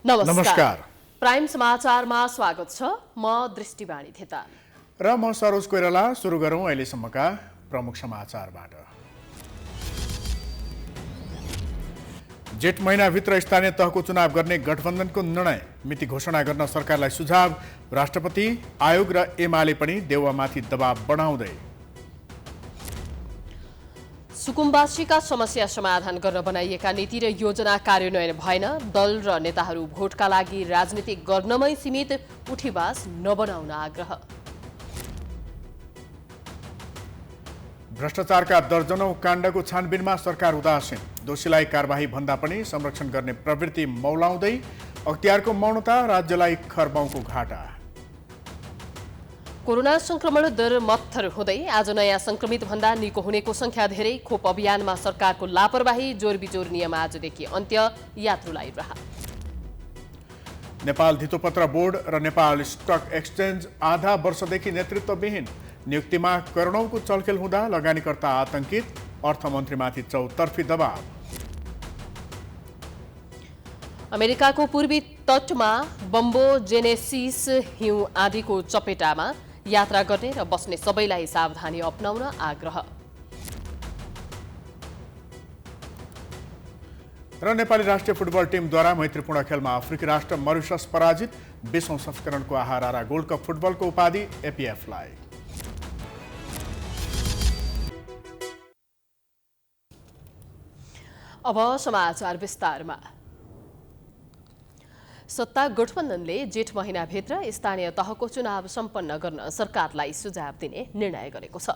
नमस्कार। प्राइम समाचारमा स्वागत छ। म दृष्टिवाणी थेताल र म सरोज कोइराला। सुरु गरौँ अहिलेसम्मका प्रमुख समाचारबाट। जेठ महिनाभित्र स्थानीय तहको चुनाव गर्ने गठबन्धनको निर्णय, मिति घोषणा गर्न सरकारलाई सुझाव। राष्ट्रपति आयोग र एमाले पनि देउवामाथि दबाव बढाउँदै। सुकुम्बासीका समस्या समाधान गर्न बनाइएका नीति र योजना कार्यान्वयन भएन। दल र नेताहरू भोटका लागि राजनीति गर्नमै सीमित, उठीबास नबनाउन आग्रह। भ्रष्टाचारका दर्जनौं काण्डको छानबिनमा सरकार उदासीन, दोषीलाई कारबाही भन्दा पनि संरक्षण गर्ने प्रवृत्ति मौलाउँदै। अख्तियारको मौनता राज्यलाई खर्बाउँको घाटा। कोरोना संक्रमण दर मत्थर हुँदै आज नयाँ संक्रमित भन्दा निको हुनेको संख्या धेरै। खोप अभियानमा सरकारको लापरवाही, जोर बिजोर नियम आजदेखि अन्त्य, यात्रुलाई राहत। नेपाल धितोपत्र बोर्ड र नेपाल स्टक एक्सचेन्ज आधा वर्षदेखि नेतृत्वविहीन, नियुक्तिमा करोडौंको चलखेल हुँदा लगानीकर्ता आतंकित। अर्थमन्त्रीमाथि चौतर्फी दबाव। अमेरिकाको पूर्वी तटमा बम्बो जेनेसिस हिउँ आँधीको चपेटामा यात्रा गर्ने र बस्ने सबैलाई सावधानी अपनाउन आग्रह। र नेपाली राष्ट्रिय फुटबल टिमद्वारा मैत्रीपूर्ण खेलमा अफ्रिकी राष्ट्र मरिसस पराजित। 20औं संस्करणको आहारा गोल्ड कप फुटबलको उपाधि एपीएफलाई। अब समाचार विस्तारमा। सत्ता गठबन्धनले जेठ महिनाभित्र स्थानीय तहको चुनाव सम्पन्न गर्न सरकारलाई सुझाव दिने निर्णय गरेको छ।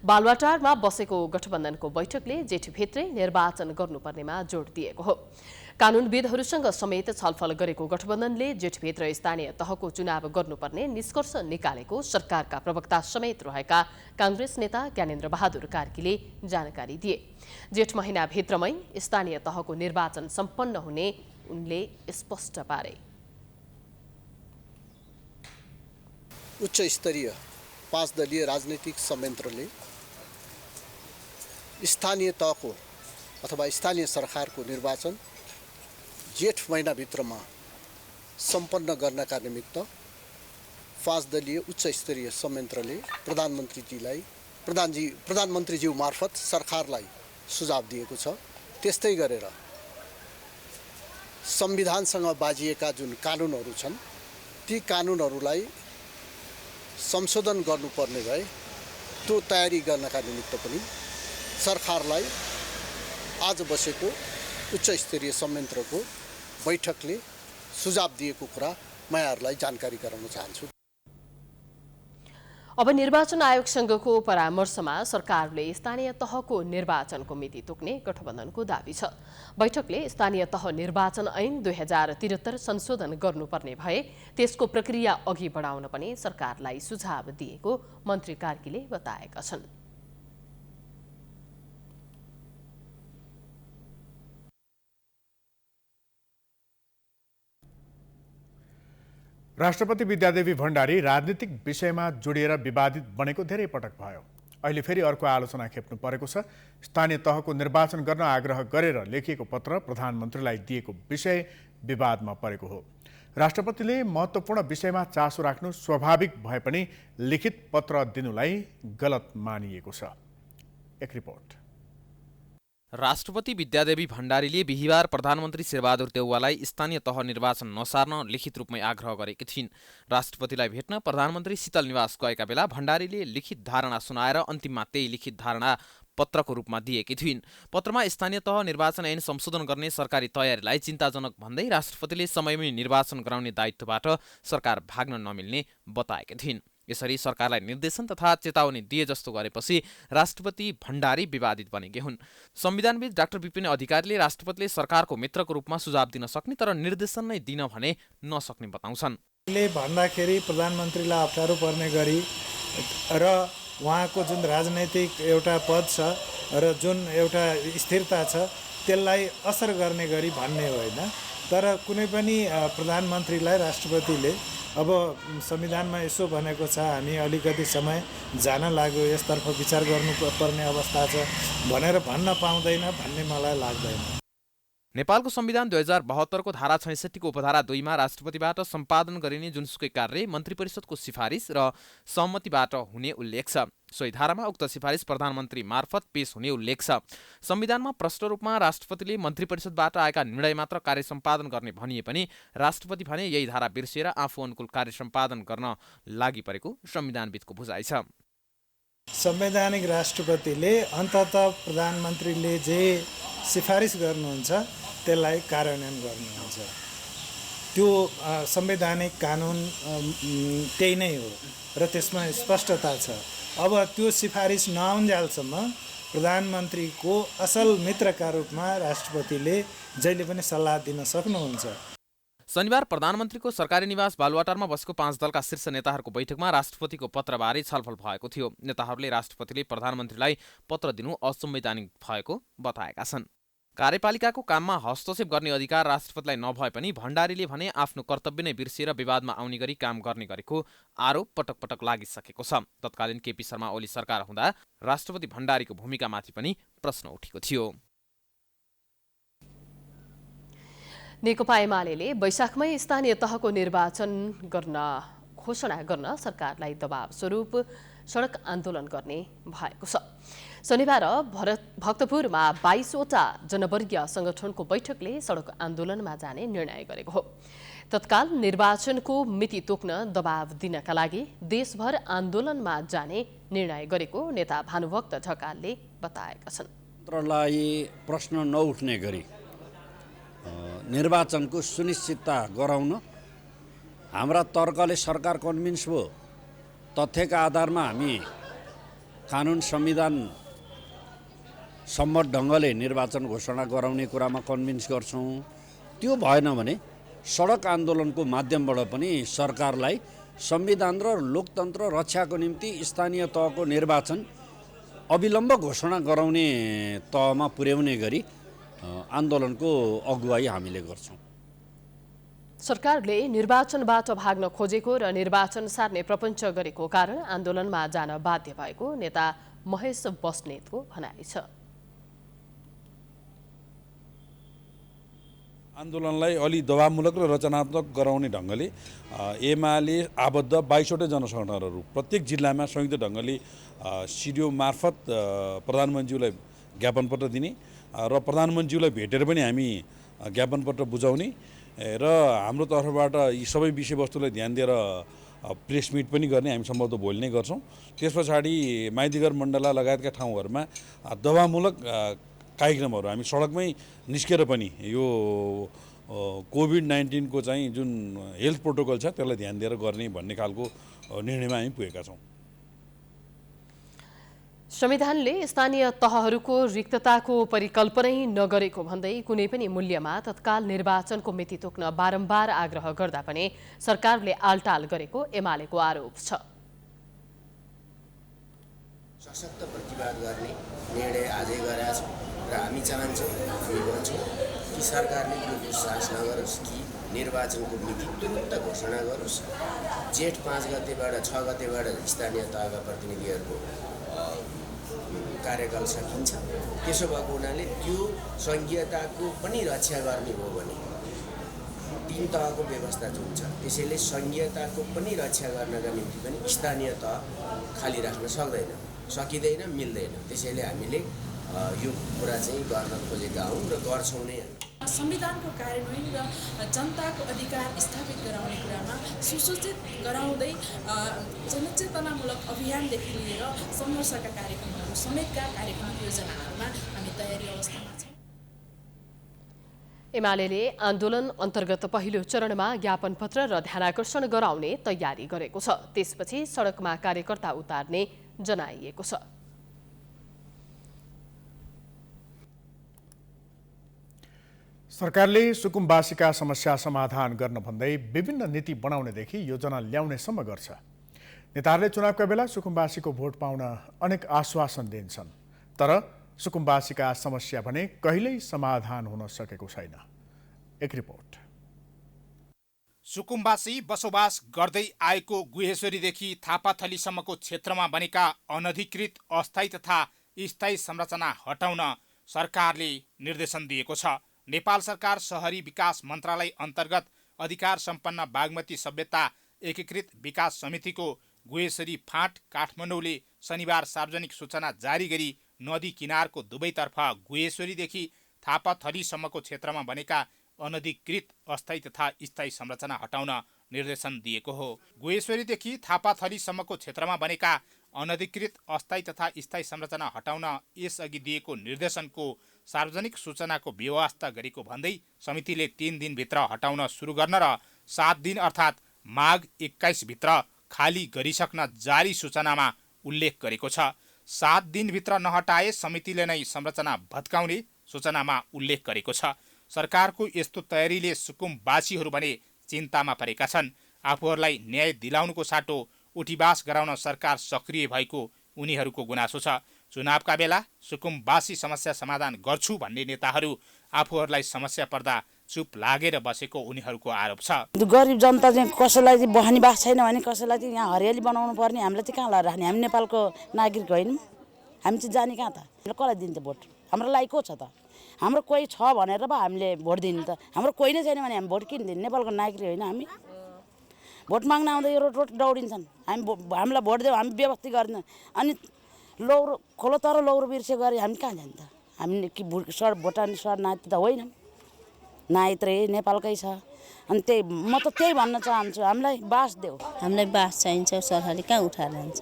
बालुवाटारमा बसेको गठबन्धनको बैठकले जेठभित्रै निर्वाचन गर्नुपर्नेमा जोड दिएको हो। कानूनविदहरूसँग समेत छलफल गरेको गठबन्धनले जेठभित्र स्थानीय तहको चुनाव गर्नुपर्ने निष्कर्ष निकालेको सरकारका प्रवक्ता समेत रहेका कांग्रेस नेता ज्ञानेन्द्र बहादुर कार्कीले जानकारी दिए। जेठ महिनाभित्रमै स्थानीय तहको निर्वाचन सम्पन्न हुने उनले स्पष्ट पारे। उच्च स्तरीय 5 दलीय राजनीतिक संयन्त्रले स्थानीय तहको अथवा स्थानीय सरकारको निर्वाचन जेठ महिनाभित्रमा सम्पन्न गर्नका निमित्त 5 दलीय उच्च स्तरीय संयन्त्रले प्रधानमन्त्रीज्यू मार्फत सरकारलाई सुझाव दिएको छ। त्यस्तै गरेर संविधानसँग बाजिएका जुन कानुनहरू छन् ती कानुनहरूलाई संशोधन गर्नुपर्ने भए त्यो तयारी गर्नका निमित्त पनि सरकारलाई आज बसेको उच्च स्तरीय संयन्त्रको बैठकले सुझाव दिएको कुरा म यहाँहरूलाई जानकारी गराउन चाहन्छु। अब निर्वाचन आयोगसँगको परामर्शमा सरकारले स्थानीय तहको निर्वाचनको मिति तोक्ने गठबन्धनको दाबी छ। बैठकले स्थानीय तह निर्वाचन ऐन 2073 संशोधन गर्नुपर्ने भए त्यसको प्रक्रिया अघि बढाउन पनि सरकारलाई सुझाव दिएको मन्त्री कार्कीले बताएका छन्। राष्ट्रपति विद्यादेवी भण्डारी राजनीतिक विषयमा जोडिएर विवादित बनेको धेरै पटक भयो। अहिले फेरि अर्को आलोचना खेप्नु परेको छ। स्थानीय तहको निर्वाचन गर्न आग्रह गरेर लेखिएको पत्र प्रधानमन्त्रीलाई दिएको विषय विवादमा परेको हो। राष्ट्रपतिले महत्त्वपूर्ण विषयमा चासो राख्नु स्वाभाविक भए पनि लिखित पत्र दिनुलाई गलत मानिएको छ। एक रिपोर्ट। राष्ट्रपति विद्यादेवी भण्डारीले बिहिबार प्रधानमन्त्री शेरबहादुर देउवालाई स्थानीय तह निर्वाचन नसार्न लिखित रूपमै आग्रह गरेकी थिइन्। राष्ट्रपतिलाई भेट्न प्रधानमन्त्री शीतल निवास गएका बेला भण्डारीले लिखित धारणा सुनाएर अन्तिममा त्यही लिखित धारणा पत्रको रूपमा दिएकी थिइन्। पत्रमा स्थानीय तह निर्वाचन ऐन संशोधन गर्ने सरकारी तयारीलाई चिन्ताजनक भन्दै राष्ट्रपतिले समयमै निर्वाचन गराउने दायित्वबाट सरकार भाग्न नमिल्ने बताएकी थिइन्। यसरी सरकारलाई निर्देशन तथा चेतावनी दिए जस्तो गरेपछि राष्ट्रपति भण्डारी विवादित बनेकी हुन्। संविधानविद डाक्टर विपिन अधिकारीले राष्ट्रपतिले सरकारको मित्रको रूपमा सुझाव दिन सक्ने तर निर्देशन नै दिन भने नसक्ने बताउँछन्। भन्दाखेरि प्रधानमन्त्रीलाई अप्ठ्यारो पर्ने गरी र उहाँको जुन राजनैतिक एउटा पद छ र जुन एउटा स्थिरता छ त्यसलाई असर गर्ने गरी भन्ने होइन, तर कुनै पनि प्रधानमन्त्रीलाई राष्ट्रपतिले अब संविधानमा यसो भनेको छ, हामी अलिकति समय जान लाग्यो, यसतर्फ विचार गर्नुपर्ने अवस्था छ भनेर भन्न पाउँदैन भन्ने मलाई लाग्दैन। नेपालको संविधान 2072 को धारा 66 को उपधारा 2 मा राष्ट्रपतिबाट सम्पादन गरिने जुनसुकै कार्य मन्त्री परिषदको सिफारिस र सहमतिबाट हुने उल्लेख छ। सोही धारामा उक्त सिफारिस प्रधानमन्त्री मार्फत पेश हुने उल्लेख छ। संविधानमा प्रष्ट रूपमा राष्ट्रपतिले मन्त्री परिषदबाट आएका निर्णय मात्र कार्य सम्पादन गर्ने भनिए पनि राष्ट्रपति भने यही धारा बिर्सिएर आफू अनुकूल कार्य सम्पादन गर्न लागि परेको संविधानविदको बुझाइ छ। संवैधानिक राष्ट्रपतिले अन्ततः प्रधानमन्त्रीले जे सिफारिस गर्नुहुन्छ त्यसलाई कार्यान्वयन गर्नुहुन्छ। त्यो संवैधानिक कानुन त्यही नै हो र त्यसमा स्पष्टता छ। अब त्यो सिफारिस नआउन्जेलसम्म प्रधानमन्त्रीको असल मित्रका रूपमा राष्ट्रपतिले जहिले पनि सल्लाह दिन सक्नुहुन्छ। शनिबार प्रधानमन्त्रीको सरकारी निवास बालुवाटारमा बसेको 5 दलका शीर्ष नेताहरूको बैठकमा राष्ट्रपतिको पत्रबारे छलफल भएको थियो। नेताहरूले राष्ट्रपतिले प्रधानमन्त्रीलाई पत्र दिनु असंवैधानिक भएको बताएका छन्। कार्यपालिकाको काममा हस्तक्षेप गर्ने अधिकार राष्ट्रपतिलाई नभए पनि भण्डारीले भने आफ्नो कर्तव्य नै बिर्सिएर विवादमा आउने गरी काम गर्ने गरेको आरोप पटक पटक लागिसकेको छ। तत्कालीन केपी शर्मा ओली सरकार हुँदा राष्ट्रपति भण्डारीको भूमिकामाथि पनि प्रश्न उठेको थियो। नेकपा एमाले वैशाखमै स्थानीय तहको निर्वाचन गर्न घोषणा गर्न सरकारलाई दबाव स्वरूप सडक आन्दोलन गर्ने भएको छ। शनिबार भक्तपुरमा 22वटा जनवर्गीय संगठनको बैठकले सडक आन्दोलनमा जाने निर्णय गरेको हो। तत्काल निर्वाचनको मिति तोक्न दबाव दिनका लागि देशभर आन्दोलनमा जाने निर्णय गरेको नेता भानुभक्त ढकालले बताएका छन्। प्रश्न नउठ्ने गरी निर्वाचनको सुनिश्चितता गराउन हाम्रा तर्कले सरकार कन्भिन्स भयो। तथ्यका आधारमा हामी कानुन संविधान सम्मत ढङ्गले निर्वाचन घोषणा गराउने कुरामा कन्भिन्स गर्छौँ। त्यो भएन भने सडक आन्दोलनको माध्यमबाट पनि सरकारलाई संविधान र लोकतन्त्र रक्षाको निम्ति स्थानीय तहको निर्वाचन अविलम्ब घोषणा गराउने तहमा पुर्याउने गरी आन्दोलनको अगुवाई हामीले गर्छौँ। सरकारले निर्वाचनबाट भाग्न खोजेको र निर्वाचन सार्ने प्रपञ्च गरेको कारण आन्दोलनमा जान बाध्य भएको नेता महेश बस्नेतको भनाइ छ। आन्दोलनलाई अलि दबावमूलक र रचनात्मक गराउने ढङ्गले एमाले आबद्ध 22वटा जनसङ्गठनहरू प्रत्येक जिल्लामा संयुक्त ढङ्गले सिडिओ मार्फत प्रधानमन्त्रीलाई ज्ञापन पत्र दिने र प्रधानमन्त्रीलाई भेटेर पनि हामी ज्ञापन पत्र बुझाउने र हाम्रो तर्फबाट यी सबै विषयवस्तुलाई ध्यान दिएर प्रेस मिट पनि गर्ने हामी सम्भवतः भोलि नै गर्छौँ। त्यस पछाडि माइतीघर मण्डला लगायतका ठाउँहरूमा दबावमूलक कार्यक्रमहरू हामी सडकमै निस्केर पनि यो कोभिड-19 को चाहिँ जुन हेल्थ प्रोटोकल छ त्यसलाई ध्यान दिएर गर्ने भन्ने खालको निर्णयमा हामी पुगेका छौँ। संविधानले स्थानीय तहहरूको रिक्तताको परिकल्पनै नगरेको भन्दै कुनै पनि मूल्यमा तत्काल निर्वाचनको मिति तोक्न बारम्बार आग्रह गर्दा पनि सरकारले आलटाल गरेको एमालेको आरोप छ। सशक्त प्रतिवाद गर्ने निर्णय आजै गरेका छौँ र हामी चाहन्छौँ, हामी भन्छौँ कि सरकारले यो विश्वास नगरोस् कि निर्वाचनको मिति तुरुन्त घोषणा गरोस्। जेठ 5 गतेबाट 6 गतेबाट स्थानीय तहका प्रतिनिधिहरूको कार्यकाल सकिन्छ। त्यसो भएको हुनाले त्यो संघीयताको पनि रक्षा गर्ने हो भने 3 तहको व्यवस्था जुन छ त्यसैले संघीयताको पनि रक्षा गर्नका निम्ति पनि स्थानीय तह खाली राख्न सकिँदैन, मिल्दैन। त्यसैले हामीले यो कुरा चाहिँ गर्न खोजेका हौँ र गर्छौँ नै। संविधानको कार्यान्वयन र जनताको अधिकार स्थापित गराउने कुरामा सुसूचित गराउँदै जनचेतनामूलक अभियानदेखि लिएर सङ्घर्षका कार्यक्रमहरू समेतका कार्यक्रम योजनाहरूमा हामी तयारी अवस्थामा छौँ। एमाले आन्दोलन अन्तर्गत पहिलो चरणमा ज्ञापन पत्र र ध्यानाकर्षण गराउने तयारी गरेको छ। त्यसपछि सडकमा कार्यकर्ता उतार्ने जनाइएको छ। सरकारले सुकुम्बासीका समस्या समाधान गर्न भन्दै विभिन्न नीति बनाउनेदेखि योजना ल्याउनेसम्म गर्छ। नेताहरूले चुनावका बेला सुकुम्बासीको भोट पाउन अनेक आश्वासन दिन्छन्, तर सुकुम्बासीका समस्या भने कहिल्यै समाधान हुन सकेको छैन। एक रिपोर्ट। सुकुम्बासी बसोबास गर्दै आएको गुहेश्वरीदेखि थापाथलीसम्मको क्षेत्रमा बनेका अनधिकृत अस्थायी तथा स्थायी संरचना हटाउन सरकारले निर्देशन दिएको छ। नेपाल सरकार सहरी विकास मन्त्रालय अन्तर्गत अधिकार सम्पन्न बागमती सभ्यता एकीकृत विकास समितिको गुहेश्वरी फाँट काठमाडौँले शनिबार सार्वजनिक सूचना जारी गरी नदी किनारको दुवैतर्फ गुहेश्वरीदेखि थापाथलीसम्मको क्षेत्रमा बनेका अनधिकृत अस्थायी तथा स्थायी संरचना हटाउन निर्देशन दिएको हो। गुहेश्वरीदेखि थापाथलीसम्मको क्षेत्रमा बनेका अनधिकृत अस्थायी तथा स्थायी संरचना हटाउन यसअघि दिएको निर्देशनको सार्वजनिक सूचनाको व्यवस्था गरेको भन्दै समितिले 3 दिनभित्र हटाउन सुरु गर्न र 7 दिन अर्थात् माघ 21 भित्र खाली गरिसक्न जारी सूचनामा उल्लेख गरेको छ। 7 दिनभित्र नहटाए समितिले नै संरचना भत्काउने सूचनामा उल्लेख गरेको छ। सरकारको यस्तो तयारीले सुकुमवासीहरू भने चिन्तामा परेका छन्। आफूहरूलाई न्याय दिलाउनुको साटो उठीबास गराउन सरकार सक्रिय भएको उनीहरूको गुनासो छ। चुनावका बेला सुकुमवासी समस्या समाधान गर्छु भन्ने नेताहरू आफूहरूलाई समस्या पर्दा चुप लागेर बसेको उनीहरूको आरोप छ। गरिब जनता चाहिँ कसैलाई चाहिँ बहानी बास छैन भने कसैलाई चाहिँ यहाँ हरियाली बनाउनु पर्ने हामीलाई चाहिँ कहाँ लगाएर राख्ने? हामी नेपालको नागरिक होइनौँ? हामी चाहिँ जाने कहाँ त? कसलाई दिन्छ भोट? हाम्रो लागि को छ त? हाम्रो कोही छ भनेर पो हामीले भोट दिनु त। हाम्रो कोही नै छैन भने हामी भोट किन दिने? नेपालको नागरिक होइन हामी? भोट माग्न आउँदा यो रोट दौडिन्छन्। हामीलाई भोट देऊ, हामी व्यवस्थित गर्दैन। अनि लौरो खोलो तर लौरो बिर्से गरे हामी कहाँ जान्छ? हामी कि भुटानी शरणार्थी त होइनौँ, नाइत्रे नेपालकै छ। अनि त्यही म त त्यही भन्न चाहन्छु, हामीलाई बास देऊ। हामीलाई बास चाहिन्छ। सरकारले कहाँ उठाएर लान्छ?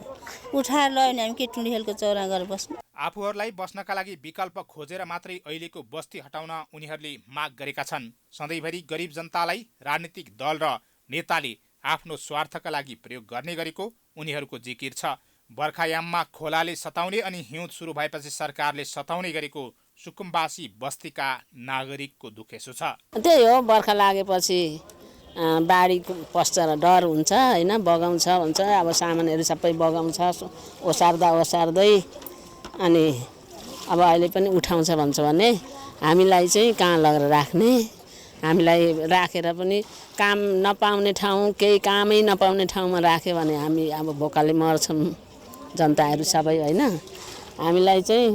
उठाएर लयो भने हामी के टुँडिखेलको चौरा गरेर बस्नु? आफूहरूलाई बस्नका लागि विकल्प खोजेर मात्रै अहिलेको बस्ती हटाउन उनीहरूले माग गरेका छन्। सधैँभरि गरिब जनतालाई राजनीतिक दल र नेताले आफ्नो स्वार्थका लागि प्रयोग गर्ने गरेको उनीहरूको जिकिर छ। बर्खायाममा खोलाले सताउने अनि हिउँद सुरु भएपछि सरकारले सताउने गरेको सुकुमवासी बस्तीका नागरिकको दुखेसो छ। त्यही हो, बर्खा लागेपछि बाढी पस्छ र डर हुन्छ होइन, बगाउँछ भन्छ। अब सामानहरू सबै बगाउँछ ओसार्दै अनि अब अहिले पनि उठाउँछ भन्छ भने हामीलाई चाहिँ कहाँ लगेर राख्ने? हामीलाई राखेर पनि काम नपाउने ठाउँ, केही कामै नपाउने ठाउँमा राख्यो भने हामी अब भोकाले मर्छौँ जनताहरू सबै होइन। हामीलाई चाहिँ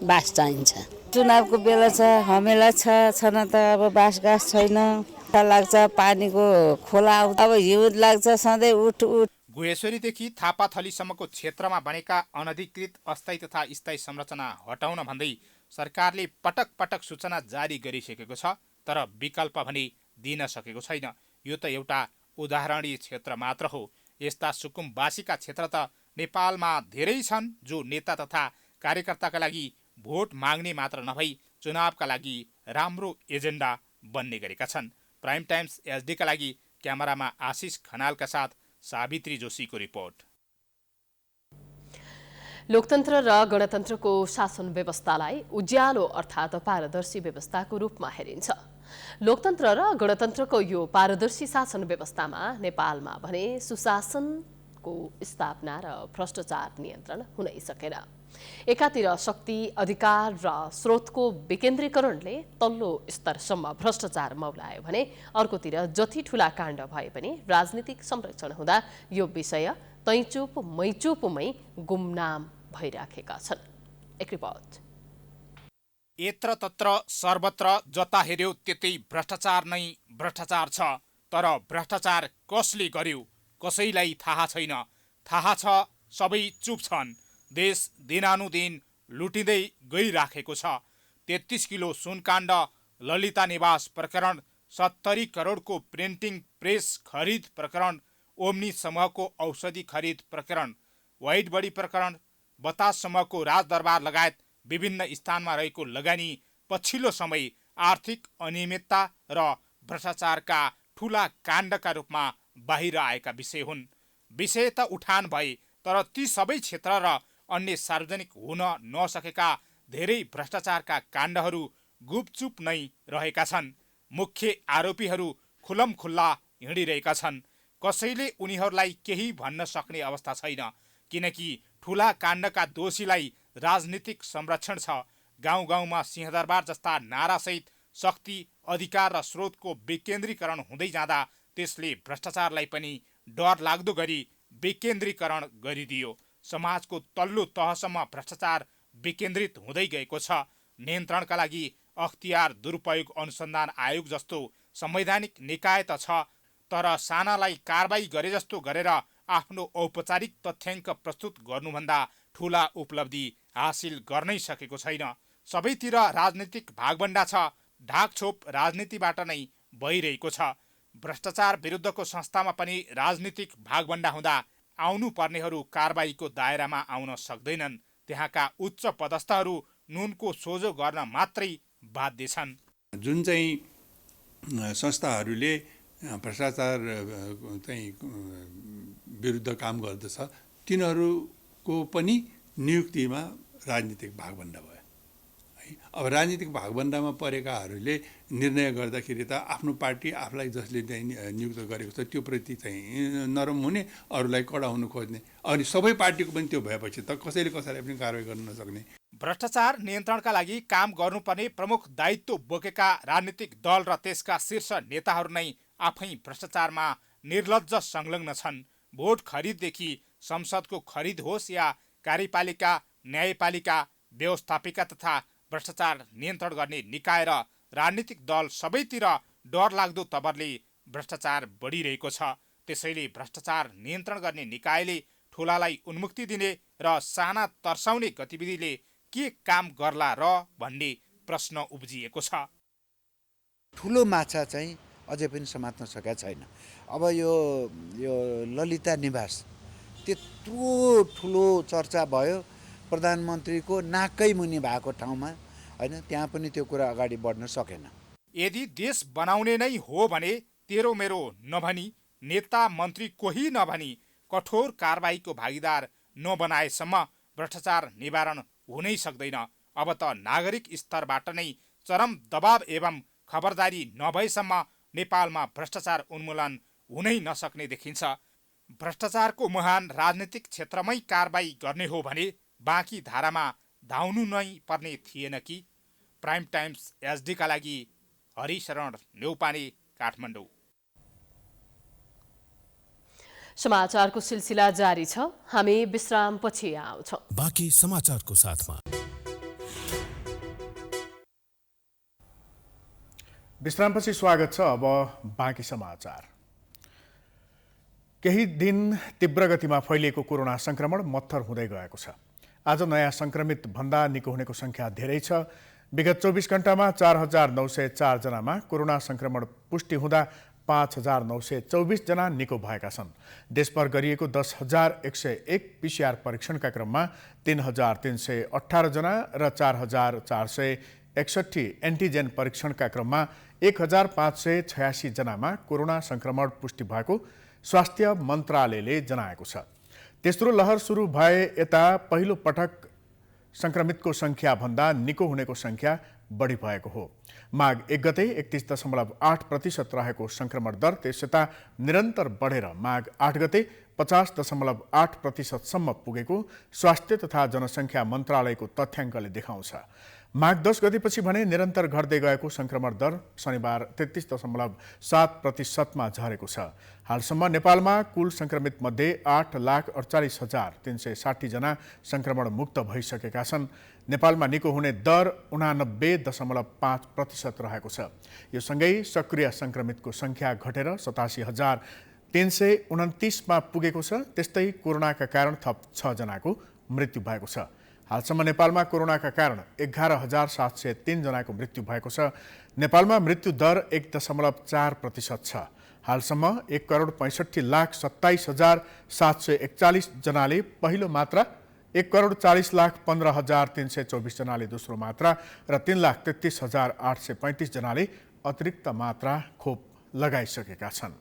बास चाहिन्छ। चुनावको बेला छ, हमेला छन त अब बासगास छैन। लाग्छ पानीको खोला, अब हिउँद लाग्छ सधैँ उठ। गुहेश्वरीदेखि थापाथलीसम्मको क्षेत्रमा बनेका अनधिकृत अस्थायी तथा स्थायी संरचना हटाउन भन्दै सरकारले पटक पटक सूचना जारी गरिसकेको छ, तर विकल्प भने दिन सकेको छैन। यो त एउटा उदाहरणीय क्षेत्र मात्र हो। यस्ता सुकुमवासीका क्षेत्र त नेपालमा धेरै छन् जो नेता तथा कार्यकर्ताका लागि भोट माग्ने मात्र नभई चुनावका लागि राम्रो एजेन्डा बन्ने गरेका छन्। प्राइम टाइम्स एचडीका लागि क्यामेरामा आशिष खनालका साथ सावित्री जोशीको रिपोर्ट। लोकतन्त्र र गणतन्त्रको शासन व्यवस्थालाई उज्यालो अर्थात् पारदर्शी व्यवस्थाको रूपमा हेरिन्छ। लोकतन्त्र र गणतन्त्रको यो पारदर्शी शासन व्यवस्थामा नेपालमा भने सुशासनको स्थापना र भ्रष्टाचार नियन्त्रण हुनै सकेन। एकातिर शक्ति, अधिकार र स्रोतको विकेन्द्रीकरणले तल्लो स्तरसम्म भ्रष्टाचार मौलायो भने अर्कोतिर जति ठूला काण्ड भए पनि राजनीतिक संरक्षण हुँदा यो विषय तैचुप मैचुपमै गुमनाम भइराखेका छन्। एक रिपोर्ट। यत्र तत्र सर्वत्र जता हेर्यो त्यतै भ्रष्टाचार नै भ्रष्टाचार छ। तर भ्रष्टाचार कसले गर्यो कसैलाई थाहा छैन। थाहा छ सबै चुप छन्। देश दिनानुदिन लुटिँदै गइराखेको छ। 33 किलो सुनकाण्ड, ललिता निवास प्रकरण, 70 करोडको प्रिन्टिङ प्रेस खरिद प्रकरण, ओम्नी समूहको औषधि खरिद प्रकरण, व्हाइट बडी प्रकरण, बतास समूहको राजदरबार लगायत विभिन्न स्थानमा रहेको लगानी पछिल्लो समय आर्थिक अनियमितता र भ्रष्टाचारका ठूला काण्डका रूपमा बाहिर आएका विषय हुन्। विषय त उठान भए, तर ती सबै क्षेत्र र अन्य सार्वजनिक हुन नसकेका धेरै भ्रष्टाचारका काण्डहरू गुपचुप नै रहेका छन्। मुख्य आरोपीहरू खुल्लमखुल्ला हिँडिरहेका छन्। कसैले उनीहरूलाई केही भन्न सक्ने अवस्था छैन, किनकि ठूला काण्डका दोषीलाई राजनीतिक संरक्षण छ। गाउँ गाउँमा सिंहदरबार जस्ता नारासहित शक्ति, अधिकार र स्रोतको विकेन्द्रीकरण हुँदै जाँदा त्यसले भ्रष्टाचारलाई पनि डर लाग्दो गरी विकेन्द्रीकरण गरिदियो। समाजको तल्लो तहसम्म भ्रष्टाचार विकेन्द्रित हुँदै गएको छ। नियन्त्रणका लागि अख्तियार दुरुपयोग अनुसन्धान आयोग जस्तो संवैधानिक निकाय त छ, तर सानालाई कारबाही गरे जस्तो गरेर आफ्नो औपचारिक तथ्याङ्क प्रस्तुत गर्नुभन्दा ठूला उपलब्धि हासिल गर्नै सकेको छैन। सबैतिर राजनीतिक भागभण्डा छ, ढाकछोप राजनीतिबाट नै भइरहेको छ। भ्रष्टाचार विरुद्धको संस्थामा पनि राजनीतिक भागभण्डा हुँदा आउनु पर्नेहरू कारबाहीको दायरामा आउन सक्दैनन्। त्यहाँका उच्च पदस्थहरू नुनको सोझो गर्न मात्रै बाध्य छन्। जुन चाहिँ संस्थाहरूले भ्रष्टाचार चाहिँ विरुद्ध काम गर्दछ तिनीहरूको पनि नियुक्तिमा राजनीतिक भागभण्डा भयो है। अब राजनीतिक भागभण्डामा परेकाहरूले निर्णय गर्दाखेरि त आफ्नो पार्टी आफूलाई जसले चाहिँ नियुक्त गरेको छ त्यो प्रति चाहिँ नरम हुने, अरूलाई कडा हुनु खोज्ने, अनि सबै पार्टीको पनि त्यो भएपछि त कसैले कसैलाई पनि कारवाही गर्न नसक्ने। भ्रष्टाचार नियन्त्रणका लागि काम गर्नुपर्ने प्रमुख दायित्व बोकेका राजनीतिक दल र त्यसका शीर्ष नेताहरू नै आफै भ्रष्टाचारमा निर्लज्ज संलग्न छन्। भोट खरिददेखि संसदको खरिद होस् या कार्यपालिका, न्यायपालिका, व्यवस्थापिका तथा भ्रष्टाचार नियन्त्रण गर्ने निकाय र राजनीतिक दल सबैतिर डरलाग्दो तवरले भ्रष्टाचार बढिरहेको छ। त्यसैले भ्रष्टाचार नियन्त्रण गर्ने निकायले ठुलालाई उन्मुक्ति दिने र साना तर्साउने गतिविधिले के काम गर्ला र भन्ने प्रश्न उब्जिएको छ। ठुलो माछा चाहिँ अझै पनि समात्न सकेका छैन। अब यो ललिता निवास त्यत्रो ठुलो चर्चा भयो, प्रधानमन्त्रीको नाकै मुनि भएको ठाउँमा हैन, त्यहाँ पनि त्यो कुरा अगाडि बढ्न सकेन। यदि देश बनाउने नै हो भने तेरो मेरो नभनी, नेता मन्त्री कोही नभनी कठोर कारबाहीको भागीदार नबनाएसम्म भ्रष्टाचार निवारण हुनै सक्दैन। अब त नागरिक स्तरबाट नै चरम दबाव एवं खबरदारी नभएसम्म नेपालमा भ्रष्टाचार उन्मूलन हुनै नसक्ने देखिन्छ। भ्रष्टाचारको मुहान राजनीतिक क्षेत्रमै कारबाही गर्ने हो भने बाँकी धारामा धाउनु नै पर्ने थिएन कि? प्राइम टाइम्स एचडीका लागि हरिशरण न्यौपाने, काठमाडौँ। समाचारको सिलसिला जारी छ, हामी विश्रामपछि आउँछौँ। बाँकी समाचारको साथमा विश्रामपछि स्वागत छ। अब बाँकी समाचार। केही दिन तीव्र गतिमा फैलिएको कोरोना संक्रमण मत्थर हुँदै गएको छ। आज नयाँ संक्रमित भन्दा निको हुनेको संख्या धेरै छ। विगत 24 घण्टामा 4,904 जनामा कोरोना संक्रमण पुष्टि हुँदा 5,924 जना निको भएका छन्। देशभर गरिएको 10,101 पीसीआर परीक्षणका क्रममा 3,318 जना र 4,461 एन्टिजेन परीक्षणका क्रममा 1,586 जनामा कोरोना संक्रमण पुष्टि भएको स्वास्थ्य मन्त्रालयले जनाएको छ। तेस्रो लहर सुरु भए यता पहिलो पटक संक्रमितको संख्या भन्दा निको हुनेको संख्या बढी भएको हो। माघ 1 गते 31.8% रहेको संक्रमण दर त्यसयता निरन्तर बढेर माघ 8 गते 50.8% सम्म पुगेको स्वास्थ्य तथा जनसङ्ख्या मन्त्रालयको तथ्याङ्कले देखाउँछ। माघ 10 गतेपछि भने निरन्तर घट्दै गएको संक्रमण दर शनिबार 33.7% मा झरेको छ। हालसम्म नेपालमा कुल संक्रमित मध्ये 8,48,360 जना संक्रमण मुक्त भइसकेका छन्। नेपालमा निको हुने दर 89.5% रहेको छ। यो सँगै सक्रिय संक्रमितको संख्या घटेर 87,329 मा पुगेको छ। त्यस्तै कोरोनाका कारण थप 6 जनाको मृत्यु भएको छ। हालसम्म नेपालमा कोरोनाका कारण 11,703 जनाको मृत्यु भएको छ। नेपालमा मृत्यु दर 1.4% छ। हालसम्म 1,65,27,741 जनाले पहिलो मात्रा, 1,40,15,324 जनाले दोस्रो मात्रा र 3,33,835 जनाले अतिरिक्त मात्रा खोप लगाइसकेका छन्।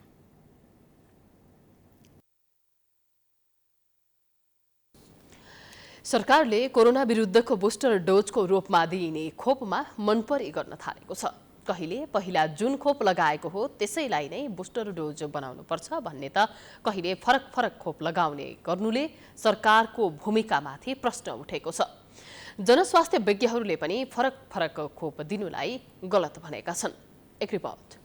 सरकारले कोरोना विरुद्धको बुस्टर डोजको रूपमा दिइने खोपमा मनपरी गर्न थालेको छ। कहिले पहिला जुन खोप लगाएको हो त्यसैलाई नै बुस्टर डोज बनाउनुपर्छ भन्ने त कहिले फरक फरक खोप लगाउने गर्नुले सरकारको भूमिकामाथि प्रश्न उठेको छ। जनस्वास्थ्य विज्ञहरूले पनि फरक फरक खोप दिनुलाई गलत भनेका छन्। एक रिपोर्ट।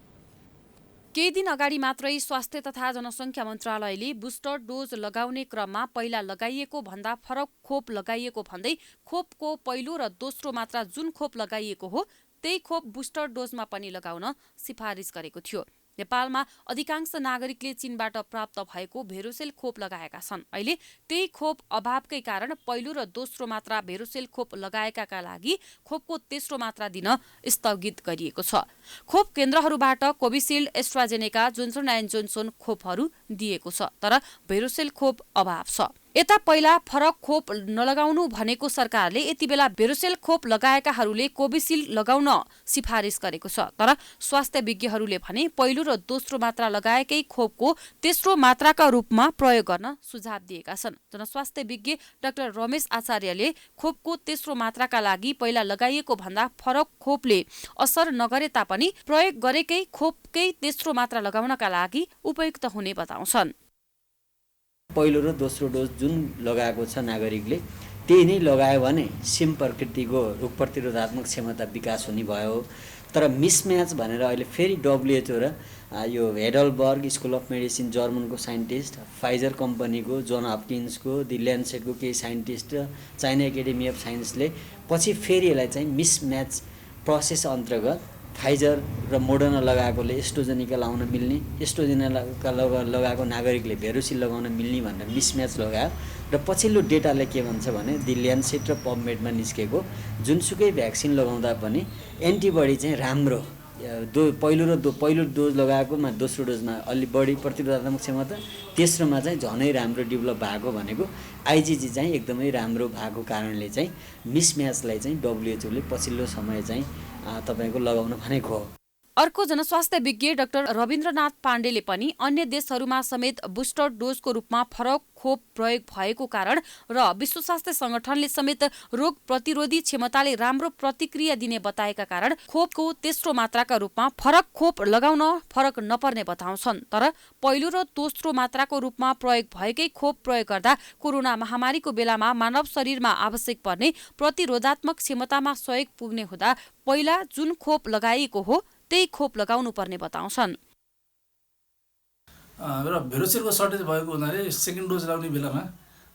केही दिन अगाडि मात्रै स्वास्थ्य तथा जनसङ्ख्या मन्त्रालयले बुस्टर डोज लगाउने क्रममा पहिला लगाइएको भन्दा फरक खोप लगाइएको भन्दै खोपको पहिलो र दोस्रो मात्रा जुन खोप लगाइएको हो त्यही खोप बुस्टर डोजमा पनि लगाउन सिफारिस गरेको थियो। नेपालमा अधिकांश नागरिकले चीनबाट प्राप्त भएको भेरोसेल खोप लगाएका छन्। अहिले त्यही खोप अभावकै कारण पहिलो र दोस्रो मात्रा भेरोसेल खोप लगाएकाका लागि खोपको तेस्रो मात्रा दिन स्थगित गरिएको छ। खोप केन्द्रहरूबाट Covishield, AstraZeneca, Johnson and Johnson खोपहरू दिएको छ, तर भेरोसेल खोप अभाव छ। यता पहिला फरक खोप नलगाउनु भनेको सरकारले यति बेला भेरोसेल खोप लगाएकाहरूले कोभिसिल्ड लगाउन सिफारिस गरेको छ। तर स्वास्थ्य विज्ञहरूले भने पहिलो र दोस्रो मात्रा लगाएकै खोपको तेस्रो मात्राका रूपमा प्रयोग गर्न सुझाव दिएका छन्। जनस्वास्थ्य विज्ञ डाक्टर रमेश आचार्यले खोपको तेस्रो मात्राका लागि पहिला लगाइएको भन्दा फरक खोपले असर नगरे तापनि प्रयोग गरेकै खोपकै तेस्रो मात्रा लगाउनका लागि उपयुक्त हुने बताउँछन्। पहिलो र दोस्रो डोज जुन लगाएको छ नागरिकले त्यही नै लगायो भने सिम प्रकृतिको रोग प्रतिरोधात्मक क्षमता विकास हुने भयो। तर मिसम्याच भनेर अहिले फेरि WHO र यो हेडलबर्ग स्कुल अफ मेडिसिन जर्मनको साइन्टिस्ट, फाइजर कम्पनीको, जोन हपकिन्सको, दि ल्यान्डसेटको केही साइन्टिस्ट र चाइना एकाडेमी अफ साइन्सले पछि फेरि यसलाई चाहिँ मिसम्याच प्रोसेस अन्तर्गत फाइजर र मोडर्ना लगाएकोले एस्ट्रोजेनिका लाउन मिल्ने, एस्ट्रोजेनिका लगाएको नागरिकले भेरोसिल लगाउन मिल्ने भनेर मिसम्याच लगायो। र पछिल्लो डेटाले के भन्छ भने दि ल्यान्डसेट र पबमेडमा निस्केको जुनसुकै भ्याक्सिन लगाउँदा पनि एन्टिबडी चाहिँ राम्रो पहिलो डोज लगाएकोमा दोस्रो डोजमा अलि बढी प्रतिरोधात्मक क्षमता, तेस्रोमा चाहिँ झनै राम्रो डेभलप भएको भनेको आइजिजी चाहिँ एकदमै राम्रो भएको कारणले चाहिँ मिसम्याचलाई चाहिँ WHO ले पछिल्लो समय चाहिँ तपाईको लगाउन भनेको हो। अर्को जनस्वास्थ्य विज्ञ डाक्टर रविन्द्रनाथ पाण्डेले पनि अन्य देशहरूमा समेत बुस्टर डोजको रूपमा फरक खोप प्रयोग भएको कारण र विश्व स्वास्थ्य संगठनले समेत रोग प्रतिरोधी क्षमताले राम्रो प्रतिक्रिया दिने बताएका कारण खोपको तेस्रो मात्राका रूपमा फरक खोप लगाउन फरक नपर्ने बताउँछन्। तर पहिलो र दोस्रो मात्राको रूपमा प्रयोग भएकै खोप प्रयोग गर्दा कोरोना महामारीको बेलामा मानव शरीरमा आवश्यक पर्ने प्रतिरोधात्मक क्षमतामा सहयोग पुग्ने हुँदा पहिला जुन खोप लगाइएको हो त्यही खोप लगाउनु पर्ने बताउँछन्। र भेरोसेलको सर्टेज भएको हुनाले सेकेन्ड डोज लगाउने बेलामा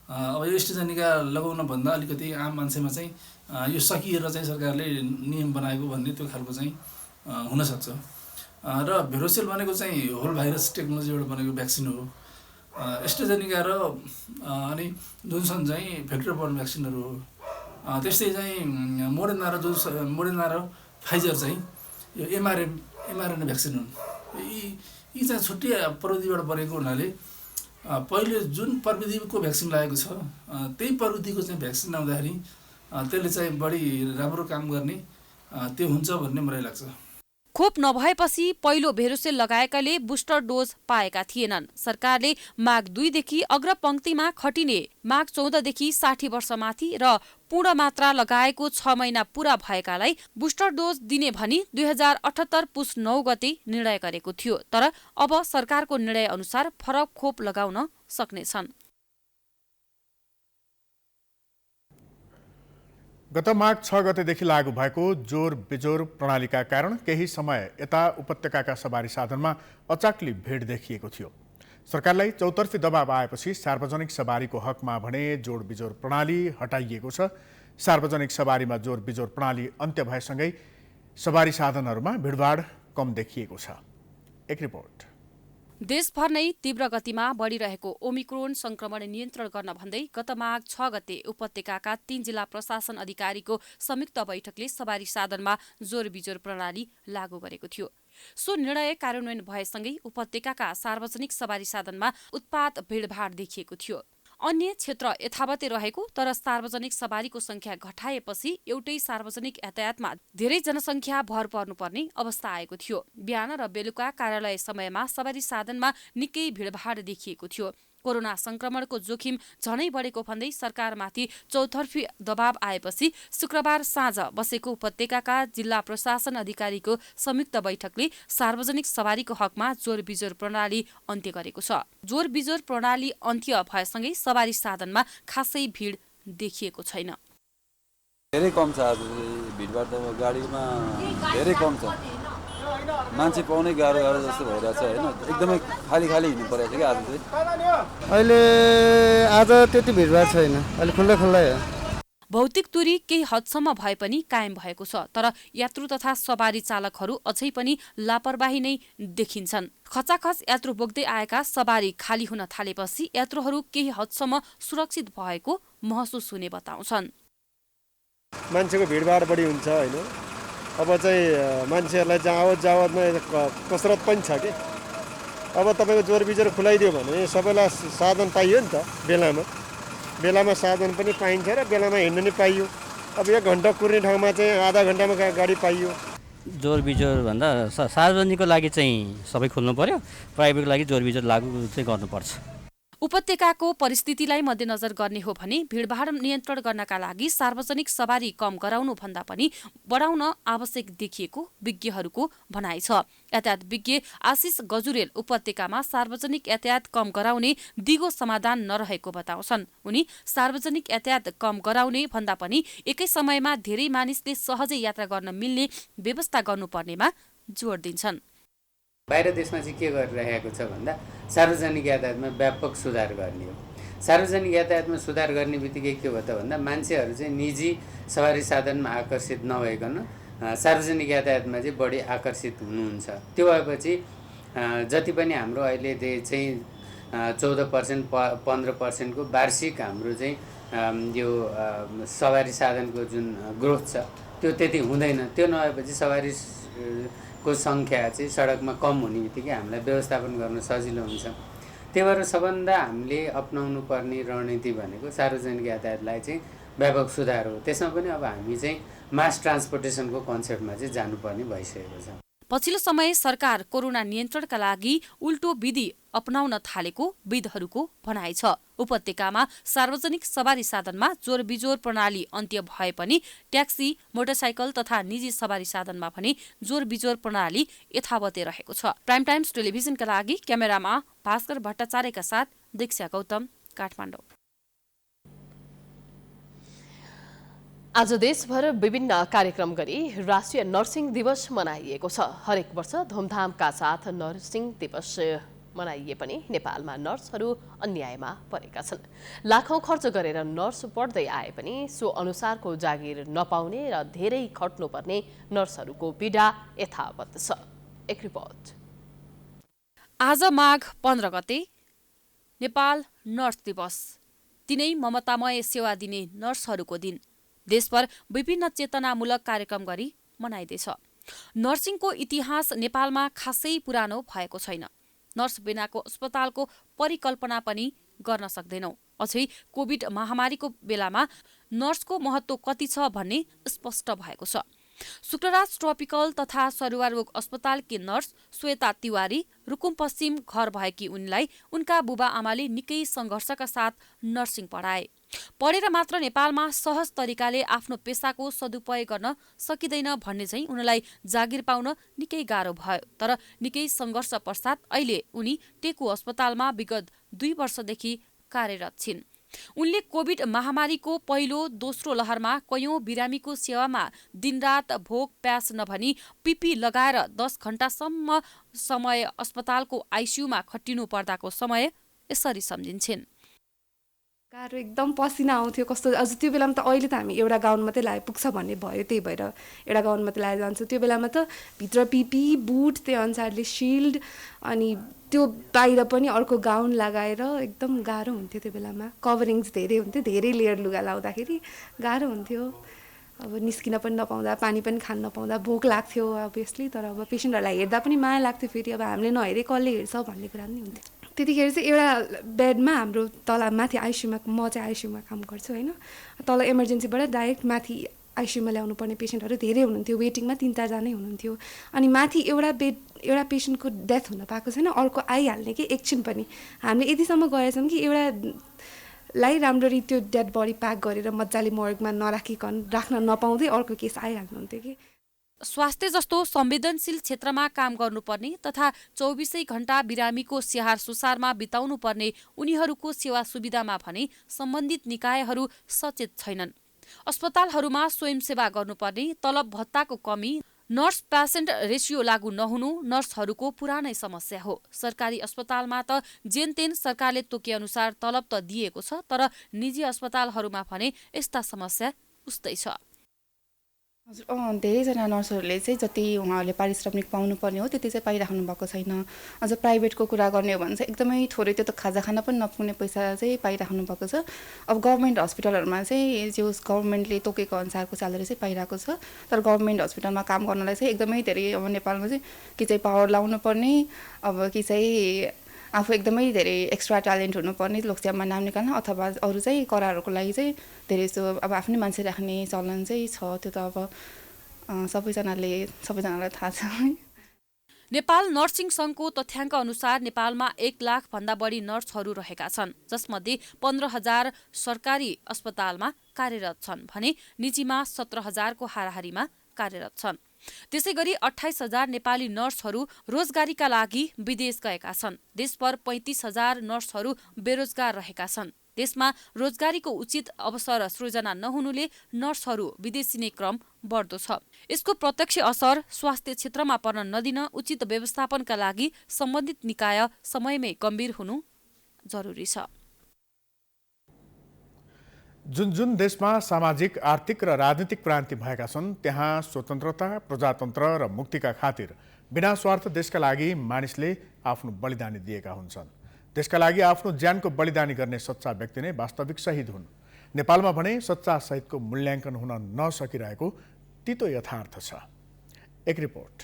अब यो एस्ट्राजेनेका लगाउन भन्दा अलिकति आम मान्छेमा चाहिँ यो सकिएर चाहिँ सरकारले नियम बनाएको भन्ने त्यो खालको चाहिँ हुनसक्छ। र भेरोसेल भनेको चाहिँ होल भाइरस टेक्नोलोजीबाट बनेको भ्याक्सिन हो। एस्ट्राजेनेका र अनि जोन्सन चाहिँ भेक्टर बोर्न भ्याक्सिनहरू हो। त्यस्तै चाहिँ मोडर्ना र फाइजर चाहिँ यो एमआरएनए भ्याक्सिन हुन्। यी चाहिँ छुट्टै प्रविधिबाट बनेको हुनाले पहिले जुन प्रविधिको भ्याक्सिन लागेको छ त्यही प्रविधिको चाहिँ भ्याक्सिन आउँदाखेरि त्यसले चाहिँ बढी राम्रो काम गर्ने त्यो हुन्छ भन्ने मलाई लाग्छ। खोप नभएपछि पहिलो भेरोसेल लगाएकाले बुस्टर डोज पाएका थिएनन्। सरकारले माघ 2 देखि अग्रपंक्तिमा खटिने माघ 14 देखि 60 वर्षमाथि र पूर्ण मात्रा लगाएको 6 महिना पूरा भएकालाई बुस्टर डोज दिने भनी 2078 पुस 9 गते निर्णय गरेको थियो। तर अब सरकारको निर्णय अनुसार फरक खोप लगाउन सक्नेछन्। गत माघ 6 गतेदेखि लागू भएको जोर बिजोर प्रणालीका कारण केही समय यता उपत्यकाका सवारी साधनमा अचाक्ली भिड देखिएको थियो। सरकारलाई चौतर्फी दबाव आएपछि सार्वजनिक सवारीको हकमा भने जोड बिजोर प्रणाली हटाइएको छ। सार्वजनिक सवारीमा जोड बिजोर प्रणाली अन्त्य भएसँगै सवारी साधनहरूमा भिडभाड कम देखिएको छ। एक रिपोर्ट। देशभर नै तीव्र गतिमा बढिरहेको ओमिक्रोन संक्रमण नियन्त्रण गर्न भन्दै गत माघ 6 गते उपत्यकाका 3 जिल्ला प्रशासन अधिकारीको संयुक्त बैठकले सवारी साधनमा जोर बिजोर प्रणाली लागू गरेको थियो। सो निर्णय कार्यान्वयन भएसँगै उपत्यकाका सार्वजनिक सवारी साधनमा उत्पात भिडभाड देखिएको थियो। अन्य क्षेत्र यथावतै रहेको तर सार्वजनिक सवारीको संख्या घटाएपछि एउटै सार्वजनिक यातायातमा धेरै जनसंख्या भर पर्नुपर्ने अवस्था आएको थियो। बिहान र बेलुका कार्यालय समयमा सवारी साधनमा निकै भिडभाड देखिएको थियो। कोरोना संक्रमणको जोखिम झनै बढेको भन्दै सरकारमाथि चौतर्फी दबाव आएपछि शुक्रबार साँझ बसेको उपत्यकाका जिल्ला प्रशासन अधिकारीको संयुक्त बैठकले सार्वजनिक सवारीको हकमा जोर बिजोर प्रणाली अन्त्य गरेको छ। जोर बिजोर प्रणाली अन्त्य भएसँगै सवारी साधनमा खासै भिड देखिएको छैन। धेरै कम छ। आज भिडभाड त गाडीमा धेरै कम छ। मान्छे पाउनै गाह्रो जस्तो भइरहेछ हैन। एकदमै खाली हिँड्नु परेको छ कि आज चाहिँ। अहिले आज त्यति भिडभाड छैन, अहिले खुल्लै हो। भौतिक दूरी केही हदसम्म भए पनि कायम भएको छ, तर यात्रु तथा सवारी चालकहरू अझै पनि लापरवाही नै देखिन्छन्। खचाखच यात्रु बोक्दै आएका सवारी खाली हुन थालेपछि यात्रुहरू केही हदसम्म सुरक्षित भएको महसुस हुने बताउँछन्। मान्छेको भिडभाड बढी हुन्छ होइन, अब चाहिँ मान्छेहरूलाई चाहिँ आवत जावतमा कसरत पनि छ कि। अब तपाईँको जोर बिजोर खुलाइदियो भने सबैलाई साधन पाइयो नि त, बेलामा साधन पनि पाइन्छ र बेलामा हिँड्नु नि पाइयो। अब 1 घन्टा कुर्ने ठाउँमा चाहिँ आधा घन्टामा गाडी पाइयो। जोर बिजोर भन्दा सार्वजनिकको लागि चाहिँ सबै खोल्नु पर्यो, प्राइभेटको लागि जोर बिजोर लागू चाहिँ गर्नुपर्छ। उपत्यकाको परिस्थितिलाई मध्यनजर गर्ने हो भने भिडभाड नियन्त्रण गर्नका लागि सार्वजनिक सवारी कम गराउनु भन्दा पनि बढाउन आवश्यक देखिएको विज्ञहरूको भनाइ छ। यातायात विज्ञ आशिष गजुरेल उपत्यकामा सार्वजनिक यातायात कम गराउने दिगो समाधान नरहेको बताउँछन्। उनी सार्वजनिक यातायात कम गराउने भन्दा पनि एकै समयमा धेरै मानिसले सहजै यात्रा गर्न मिल्ने व्यवस्था गर्नुपर्नेमा जोड दिन्छन्। बाहिर देशमा चाहिँ के गरिरहेको छ भन्दा सार्वजनिक यातायातमा व्यापक सुधार गर्ने हो। सार्वजनिक यातायातमा सुधार गर्ने बित्तिकै के भयो त भन्दा मान्छेहरू चाहिँ निजी सवारी साधनमा आकर्षित नभइकन सार्वजनिक यातायातमा चाहिँ बढी आकर्षित हुनुहुन्छ। त्यो भएपछि जति पनि हाम्रो अहिले चाहिँ 14% 15% को वार्षिक हाम्रो चाहिँ यो सवारी साधनको जुन ग्रोथ छ त्यो त्यति हुँदैन। त्यो नभएपछि सवारी को सङ्ख्या चाहिँ सडकमा कम हुने बित्तिकै हामीलाई व्यवस्थापन गर्न सजिलो हुन्छ। त्यही भएर सबभन्दा हामीले अपनाउनु पर्ने रणनीति भनेको सार्वजनिक यातायातलाई चाहिँ व्यापक सुधार हो। त्यसमा पनि अब हामी चाहिँ मास ट्रान्सपोर्टेसनको कन्सेप्टमा चाहिँ जानुपर्ने भइसकेको छ। पछिल्लो समय सरकार कोरोना नियन्त्रणका लागि उल्टो विधि अपनाउन थालेको विदहरूको भनाइ छ। उपत्यकामा सार्वजनिक सवारी साधनमा जोर बिजोर प्रणाली अन्त्य भए पनि ट्याक्सी, मोटरसाइकल तथा निजी सवारी साधनमा भने जोर बिजोर प्रणाली यथावतै रहेको छ। प्राइम टाइम्स टेलिभिजनका लागि क्यामेरामा भास्कर भट्टाचार्यका साथ दीक्षा गौतम, काठमाडौँ। आज देशभर विभिन्न कार्यक्रम गरी राष्ट्रिय नर्सिङ दिवस मनाइएको छ। हरेक वर्ष धुमधामका साथ नर्सिङ दिवस मनाइए पनि नेपालमा नर्सहरू अन्यायमा परेका छन्। लाखौं खर्च गरेर नर्स पढ्दै आए पनि सो अनुसारको जागिर नपाउने र धेरै खट्नुपर्ने नर्सहरूको पीडा यथावत छ। एक रिपोर्ट। आज माघ 15 गते नेपाल नर्स दिवस, तिनै ममतामय सेवा दिने नर्सहरूको दिन। देशभर विभिन्न चेतनामूलक कार्यक्रम गरी मनाइँदैछ। नर्सिङको इतिहास नेपालमा खासै पुरानो भएको छैन। नर्स बिनाको अस्पतालको परिकल्पना पनि गर्न सक्दैनौं। अझै कोभिड महामारीको बेलामा नर्सको महत्त्व कति छ भन्ने स्पष्ट भएको छ। शुक्रराज ट्रपिकल तथा सरुवा रोग अस्पतालकी नर्स श्वेता तिवारी रुकुम पश्चिम घर भएकी उनलाई उनका बुबा आमाले निकै सङ्घर्षका साथ नर्सिङ पढाए। पढेर मात्र नेपालमा सहज तरिकाले आफ्नो पेसाको सदुपयोग गर्न सकिँदैन भन्ने चाहिँ उनलाई जागिर पाउन निकै गाह्रो भयो। तर निकै सङ्घर्ष पश्चात अहिले उनी टेकु अस्पतालमा विगत 2 वर्षदेखि कार्यरत छिन्। उनले कोभिड महामारीको पहिलो दोस्रो लहरमा कयौं बिरामीको सेवामा दिनरात भोक प्यास नभनी पिपी लगाएर 10 घण्टासम्म समय अस्पतालको आइसियुमा खटिनु पर्दाको समय यसरी सम्झिन्छन्। गाह्रो एकदम पसिना आउँथ्यो कस्तो। अझ त्यो बेलामा त अहिले त हामी एउटा गाउन मात्रै लाए पुग्छ भन्ने भयो, त्यही भएर एउटा गाउन मात्रै लाएर जान्छ। त्यो बेलामा त भित्र पिपी बुट त्यही अनुसारले सिल्ड अनि त्यो बाहिर पनि अर्को गाउन लगाएर एकदम गाह्रो हुन्थ्यो। त्यो बेलामा कभरिङ्स धेरै हुन्थ्यो, धेरै लेयर लुगा लाउँदाखेरि गाह्रो हुन्थ्यो। अब निस्किन पनि नपाउँदा, पानी पनि खान नपाउँदा भोक लाग्थ्यो अभियसली। तर अब पेसेन्टहरूलाई हेर्दा पनि माया लाग्थ्यो। फेरि अब हामीले नहेरे कसले हेर्छ भन्ने कुरा पनि हुन्थ्यो। त्यतिखेर चाहिँ एउटा बेडमा हाम्रो तल माथि आइसियुमा, म चाहिँ आइसियुमा काम गर्छु होइन, तल इमर्जेन्सीबाट डाइरेक्ट माथि आइसियुमा ल्याउनु पर्ने पेसेन्टहरू धेरै हुनुहुन्थ्यो। वेटिङमा 3-4 जनै हुनुहुन्थ्यो। अनि माथि एउटा पेसेन्टको डेथ हुन पाएको छैन, अर्को आइहाल्ने कि एकछिन पनि। हामीले यतिसम्म गरेछौँ कि एउटालाई राम्ररी त्यो डेड बडी प्याक गरेर मजाले मर्गमा राख्न नपाउँदै अर्को केस आइहाल्नुहुन्थ्यो कि। स्वास्थ्य जस्तो संवेदनशील क्षेत्रमा काम गर्नुपर्ने तथा 24 घण्टा बिरामीको स्याहार सुसारमा बिताउनु पर्ने उनीहरूको सेवा सुविधामा भने सम्बन्धित निकायहरू सचेत छैनन्। अस्पतालहरूमा स्वयंसेवा गर्नुपर्ने, तलब भत्ताको कमी नर्स पेसेन्ट रेसियो लागू नहुनु नर्सहरूको पुरानै समस्या हो। सरकारी अस्पतालमा त जेनतेन सरकारले तोके अनुसार तलब त दिएको छ, तर निजी अस्पतालहरूमा भने यस्ता समस्या उस्तै छ। हजुर धेरैजना नर्सहरूले चाहिँ जति उहाँहरूले पारिश्रमिक पाउनुपर्ने हो त्यति चाहिँ पाइराख्नु भएको छैन। अझ प्राइभेटको कुरा गर्ने हो भने चाहिँ एकदमै थोरै, त्यो त खाजा खान पनि नपुग्ने पैसा चाहिँ पाइराख्नु भएको छ। अब गभर्मेन्ट हस्पिटलहरूमा चाहिँ जो गभर्मेन्टले तोकेको अनुसारको स्यालेरी चाहिँ पाइरहेको छ, तर गभर्मेन्ट हस्पिटलमा काम गर्नलाई चाहिँ एकदमै धेरै अब नेपालमा चाहिँ कि चाहिँ पावर लाउनु पर्ने, अब कि चाहिँ आफू एकदमै धेरै एक्स्ट्रा ट्यालेन्ट हुनुपर्ने लोकसेवामा नाम निकाल्न, अथवा अरू चाहिँ करारहरूको लागि चाहिँ धेरै जस्तो अब आफ्नै मान्छे राख्ने चलन चाहिँ छ। त्यो त अब सबैजनालाई थाहा छ। नेपाल नर्सिङ सङ्घको तथ्याङ्क अनुसार नेपालमा 1 लाख भन्दा बढी नर्सहरू रहेका छन्, जसमध्ये 15,000 सरकारी अस्पतालमा कार्यरत छन् भने निजीमा 17,000को हाराहारीमा कार्यरत छन्। त्यसै गरी 28,000 नेपाली नर्सहरू रोजगारीका लागि विदेश गएका छन्। देशभर 35,000 नर्सहरू बेरोजगार रहेका छन्। देशमा रोजगारीको उचित अवसर सृजना नहुनुले नर्सहरू विदेशिने क्रम बढ्दो छ। यसको प्रत्यक्ष असर स्वास्थ्य क्षेत्रमा पर्न नदिन उचित व्यवस्थापनका लागि सम्बन्धित निकाय समयमै गम्भीर हुनु जरुरी छ। जुन जुन देशमा सामाजिक, आर्थिक र राजनीतिक क्रान्ति भएका छन् त्यहाँ स्वतन्त्रता, प्रजातन्त्र र मुक्तिका खातिर बिना स्वार्थ देशका लागि मानिसले आफ्नो बलिदानी दिएका हुन्छन्। देशका लागि आफ्नो ज्यानको बलिदानी गर्ने सच्चा व्यक्ति नै वास्तविक शहीद हुन्। नेपालमा भने सच्चा शहीदको मूल्याङ्कन हुन नसकिरहेको तितो यथार्थ छ। एक रिपोर्ट।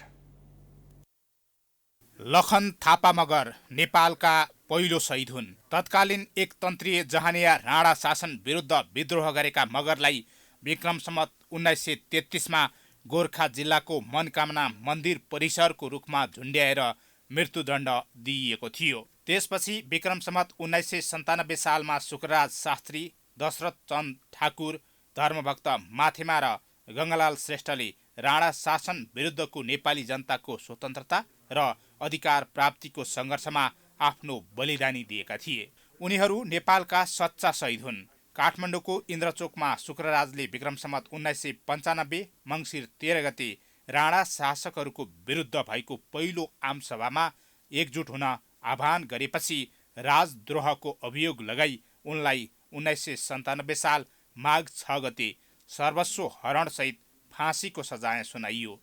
लखन थापा मगर नेपालका पहिलो शहीद हुन्। तत्कालीन एकतन्त्रीय जहानिया राणा शासन विरुद्ध विद्रोह गरेका मगरलाई विक्रम सम्वत 1933मा गोर्खा जिल्लाको मनकामना मन्दिर परिसरको रुखमा झुन्ड्याएर मृत्युदण्ड दिइएको थियो। त्यसपछि विक्रम सम्वत 1997 सालमा शुक्रराज शास्त्री, दशरथ चन्द ठाकुर, धर्मभक्त माथेमा र गङ्गालाल श्रेष्ठले राणा शासन विरुद्धको नेपाली जनताको स्वतन्त्रता र अधिकार प्राप्तिको सङ्घर्षमा आफ्नो बलिदानी दिएका थिए। उनीहरू नेपालका सच्चा शहीद हुन्। काठमाडौँको इन्द्रचोकमा शुक्रराजले विक्रम सम्वत 1995 मङ्सिर 13 गते राणा शासकहरूको विरुद्ध भएको पहिलो आमसभामा एकजुट हुन आह्वान गरेपछि राजद्रोहको अभियोग लगाई उनलाई 1997 साल माघ 6 गते सर्वस्व हरणसहित फाँसीको सजाय सुनाइयो।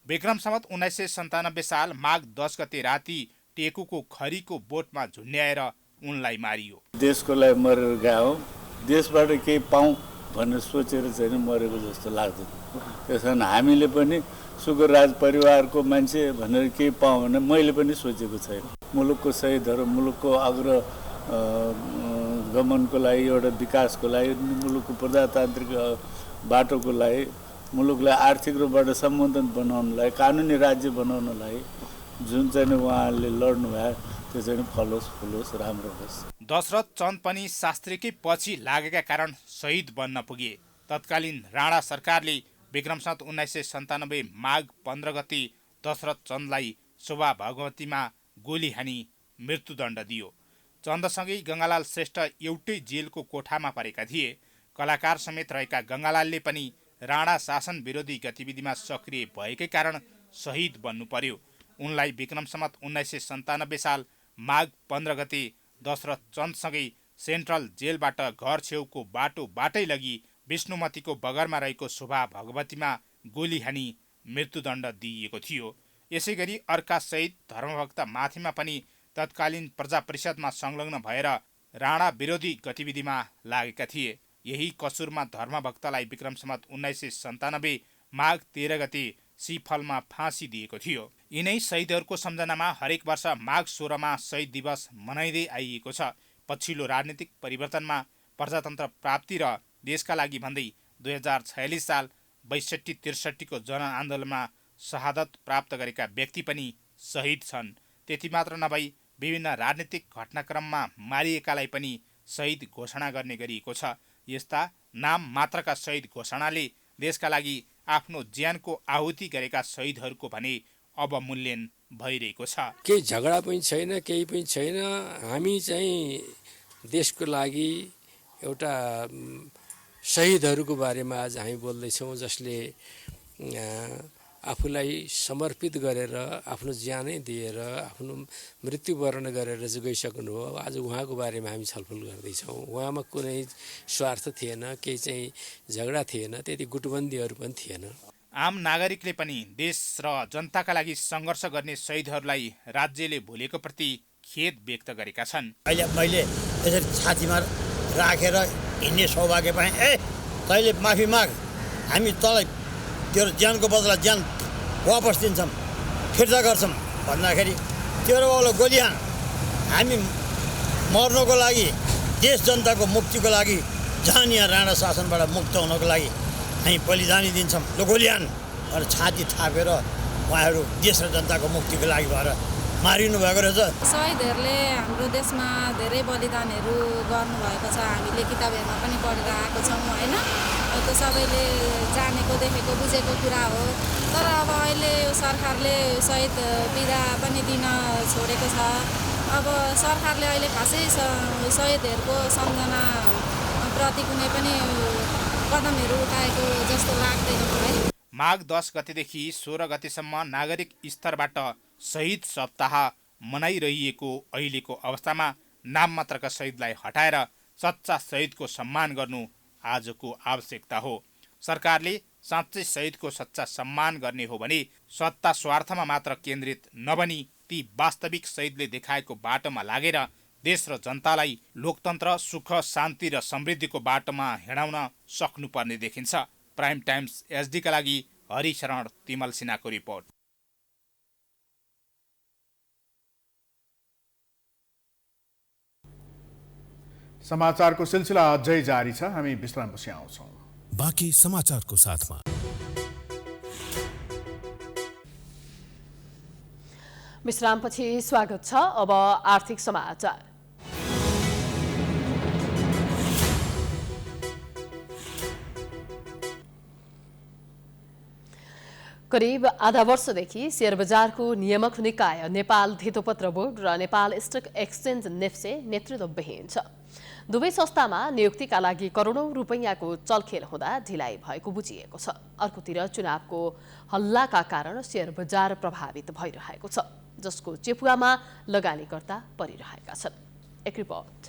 विक्रम सम्वत 1997 साल माघ 10 गते राति टेकुको खरीको बोटमा झुन्ड्याएर उनलाई मारियो। देशको लागि मरेर गयो, देशबाट केही पाऊँ भनेर सोचेर चाहिँ मरेको जस्तो लाग्दैन। त्यस कारण हामीले पनि शुक्रराज परिवारको मान्छे भनेर केही पाऊँ भने मैले पनि सोचेको छैन। मुलुकको शहीदहरू, मुलुकको अग्र गमनको लागि, एउटा विकासको लागि, मुलुकको प्रजातान्त्रिक बाटोको लागि, मुलुकलाई आर्थिक रूपबाट सम्बोधन बनाउनलाई, कानुनी राज्य बनाउनलाई जुन चाहिँ उहाँहरूले लड्नु भयो त्यो चाहिँ फलोस् फुलोस्, राम्रो होस्। दशरथ चन्द पनि शास्त्रीकै पछि लागेका कारण शहीद बन्न पुगे। तत्कालीन राणा सरकारले विक्रम सम्वत 1997 माघ 15 गते दशरथ चन्दलाई शोभा भगवतीमा गोली हानी मृत्युदण्ड दियो। चन्दसँगै गङ्गालाल श्रेष्ठ एउटै जेलको कोठामा परेका थिए। कलाकार समेत रहेका गङ्गालालले पनि राणा शासन विरोधी गतिविधिमा सक्रिय भएकै कारण शहीद बन्नु पर्यो। उनलाई विक्रम सम्वत 1997 साल माघ 15 गते दशरथ चन्दसँगै सेन्ट्रल जेलबाट घर छेउको बाटै लगी विष्णुमतीको बगरमा रहेको शोभा भगवतीमा गोली हानी मृत्युदण्ड दिइएको थियो। यसै गरी अर्का शहीद धर्मभक्त माथेमा पनि तत्कालीन प्रजा परिषदमा संलग्न भएर राणा विरोधी गतिविधिमा लागेका थिए। यही कसुरमा धर्मभक्तलाई विक्रम सम्वत 1997 माघ 13 गते सिफलमा फाँसी दिएको थियो। यिनै शहीदहरूको सम्झनामा हरेक वर्ष माघ 16मा शहीद दिवस मनाइँदै आइएको छ। पछिल्लो राजनीतिक परिवर्तनमा प्रजातन्त्र प्राप्ति र देशका लागि भन्दै 2046 साल 62-63 को जनआन्दोलनमा शहादत प्राप्त गरेका व्यक्ति पनि शहीद छन्। त्यति मात्र नभई विभिन्न राजनीतिक घटनाक्रममा मारिएकालाई पनि शहीद घोषणा गर्ने गरिएको छ। यस्ता नाम मात्रका शहीद घोषणाले देशका लागि आफ्नो ज्यानको आहुति गरेका शहीदहरूको भने अवमूल्यन भइरहेको छ। केही झगडा पनि छैन, केही पनि छैन। हामी चाहिँ देशको लागि एउटा शहीदहरूको बारेमा आज हामी बोल्दैछौँ, जसले आफूलाई समर्पित गरेर आफ्नो ज्यानै दिएर आफ्नो मृत्युवरण गरेर चाहिँ गइसक्नु हो। आज उहाँको बारेमा हामी छलफल गर्दैछौँ। उहाँमा कुनै स्वार्थ थिएन, केही चाहिँ झगडा थिएन, त्यति गुटबन्दीहरू पनि थिएन। आम नागरिकले पनि देश र जनताका लागि सङ्घर्ष गर्ने शहीदहरूलाई राज्यले भुलेको प्रति खेद व्यक्त गरेका छन्। अहिले मैले यसरी छातीमा राखेर हिँड्ने सौभाग्य पाएँ। तैँले माफी माग, हामी तँलाई तेरो ज्यानको बदला ज्यान वापस दिन्छौँ, फिर्ता गर्छौँ भन्दाखेरि तेरो बाउलो गोलिहान, हामी मर्नको लागि, देश जनताको मुक्तिको लागि, जहाँ यहाँ राणा शासनबाट मुक्त हुनको लागि हामी बलिदानी दिन्छौँ, लो गोलिहान भनेर छाती थापेर उहाँहरू देश र जनताको मुक्तिको लागि भएर मारिनु भएको रहेछ। शहीदहरूले हाम्रो देशमा धेरै बलिदानहरू गर्नुभएको छ। हामीले किताबहरूमा पनि पढेर आएको छौँ होइन। त्यो सबैले जानेको, देखेको, बुझेको कुरा हो। तर अब अहिले सरकारले शहीद बिदा पनि दिन छोडेको छ। अब सरकारले अहिले खासै शहीदहरूको सम्झना प्रति कुनै पनि कदमहरू उठाएको जस्तो लाग्दैन मलाई। माघ 10 गतेदेखि 16 गतेसम्म नागरिक स्तरबाट शहीद सप्ताह मनाइरहिएको अहिलेको अवस्थामा नाममात्रका शहीदलाई हटाएर सच्चा शहीदको सम्मान गर्नु आजको आवश्यकता हो। सरकारले साँच्चै शहीदको सच्चा सम्मान गर्ने हो भने सत्ता स्वार्थमा मात्र केन्द्रित नबनी ती वास्तविक शहीदले देखाएको बाटोमा लागेर देश र जनतालाई लोकतन्त्र, सुख, शान्ति र समृद्धिको बाटोमा हिँडाउन सक्नुपर्ने देखिन्छ। प्राइम टाइम्स एसडीका लागि हरिशरण तिमल सिन्हाको रिपोर्ट। समाचारको सिलसिला अझै जारी छ। हामी विश्रामपछि आउँछौँ। बाँकी समाचारको साथमा विश्रामपछि स्वागत छ। अब आर्थिक समाचार। करिब आधा वर्षदेखि शेयर बजारको नियामक निकाय नेपाल धितोपत्र बोर्ड र नेपाल स्टक एक्सचेन्ज नेप्से नेतृत्वविहीन छ। दुवै संस्थामा नियुक्तिका लागि करोडौं रुपैयाँको चलखेल हुँदा ढिलाइ भएको बुझिएको छ। अर्कोतिर चुनावको हल्लाका कारण शेयर बजार प्रभावित भइरहेको छ, जसको चेपुवामा लगानीकर्ता परिरहेका छन्। एक रिपोर्ट।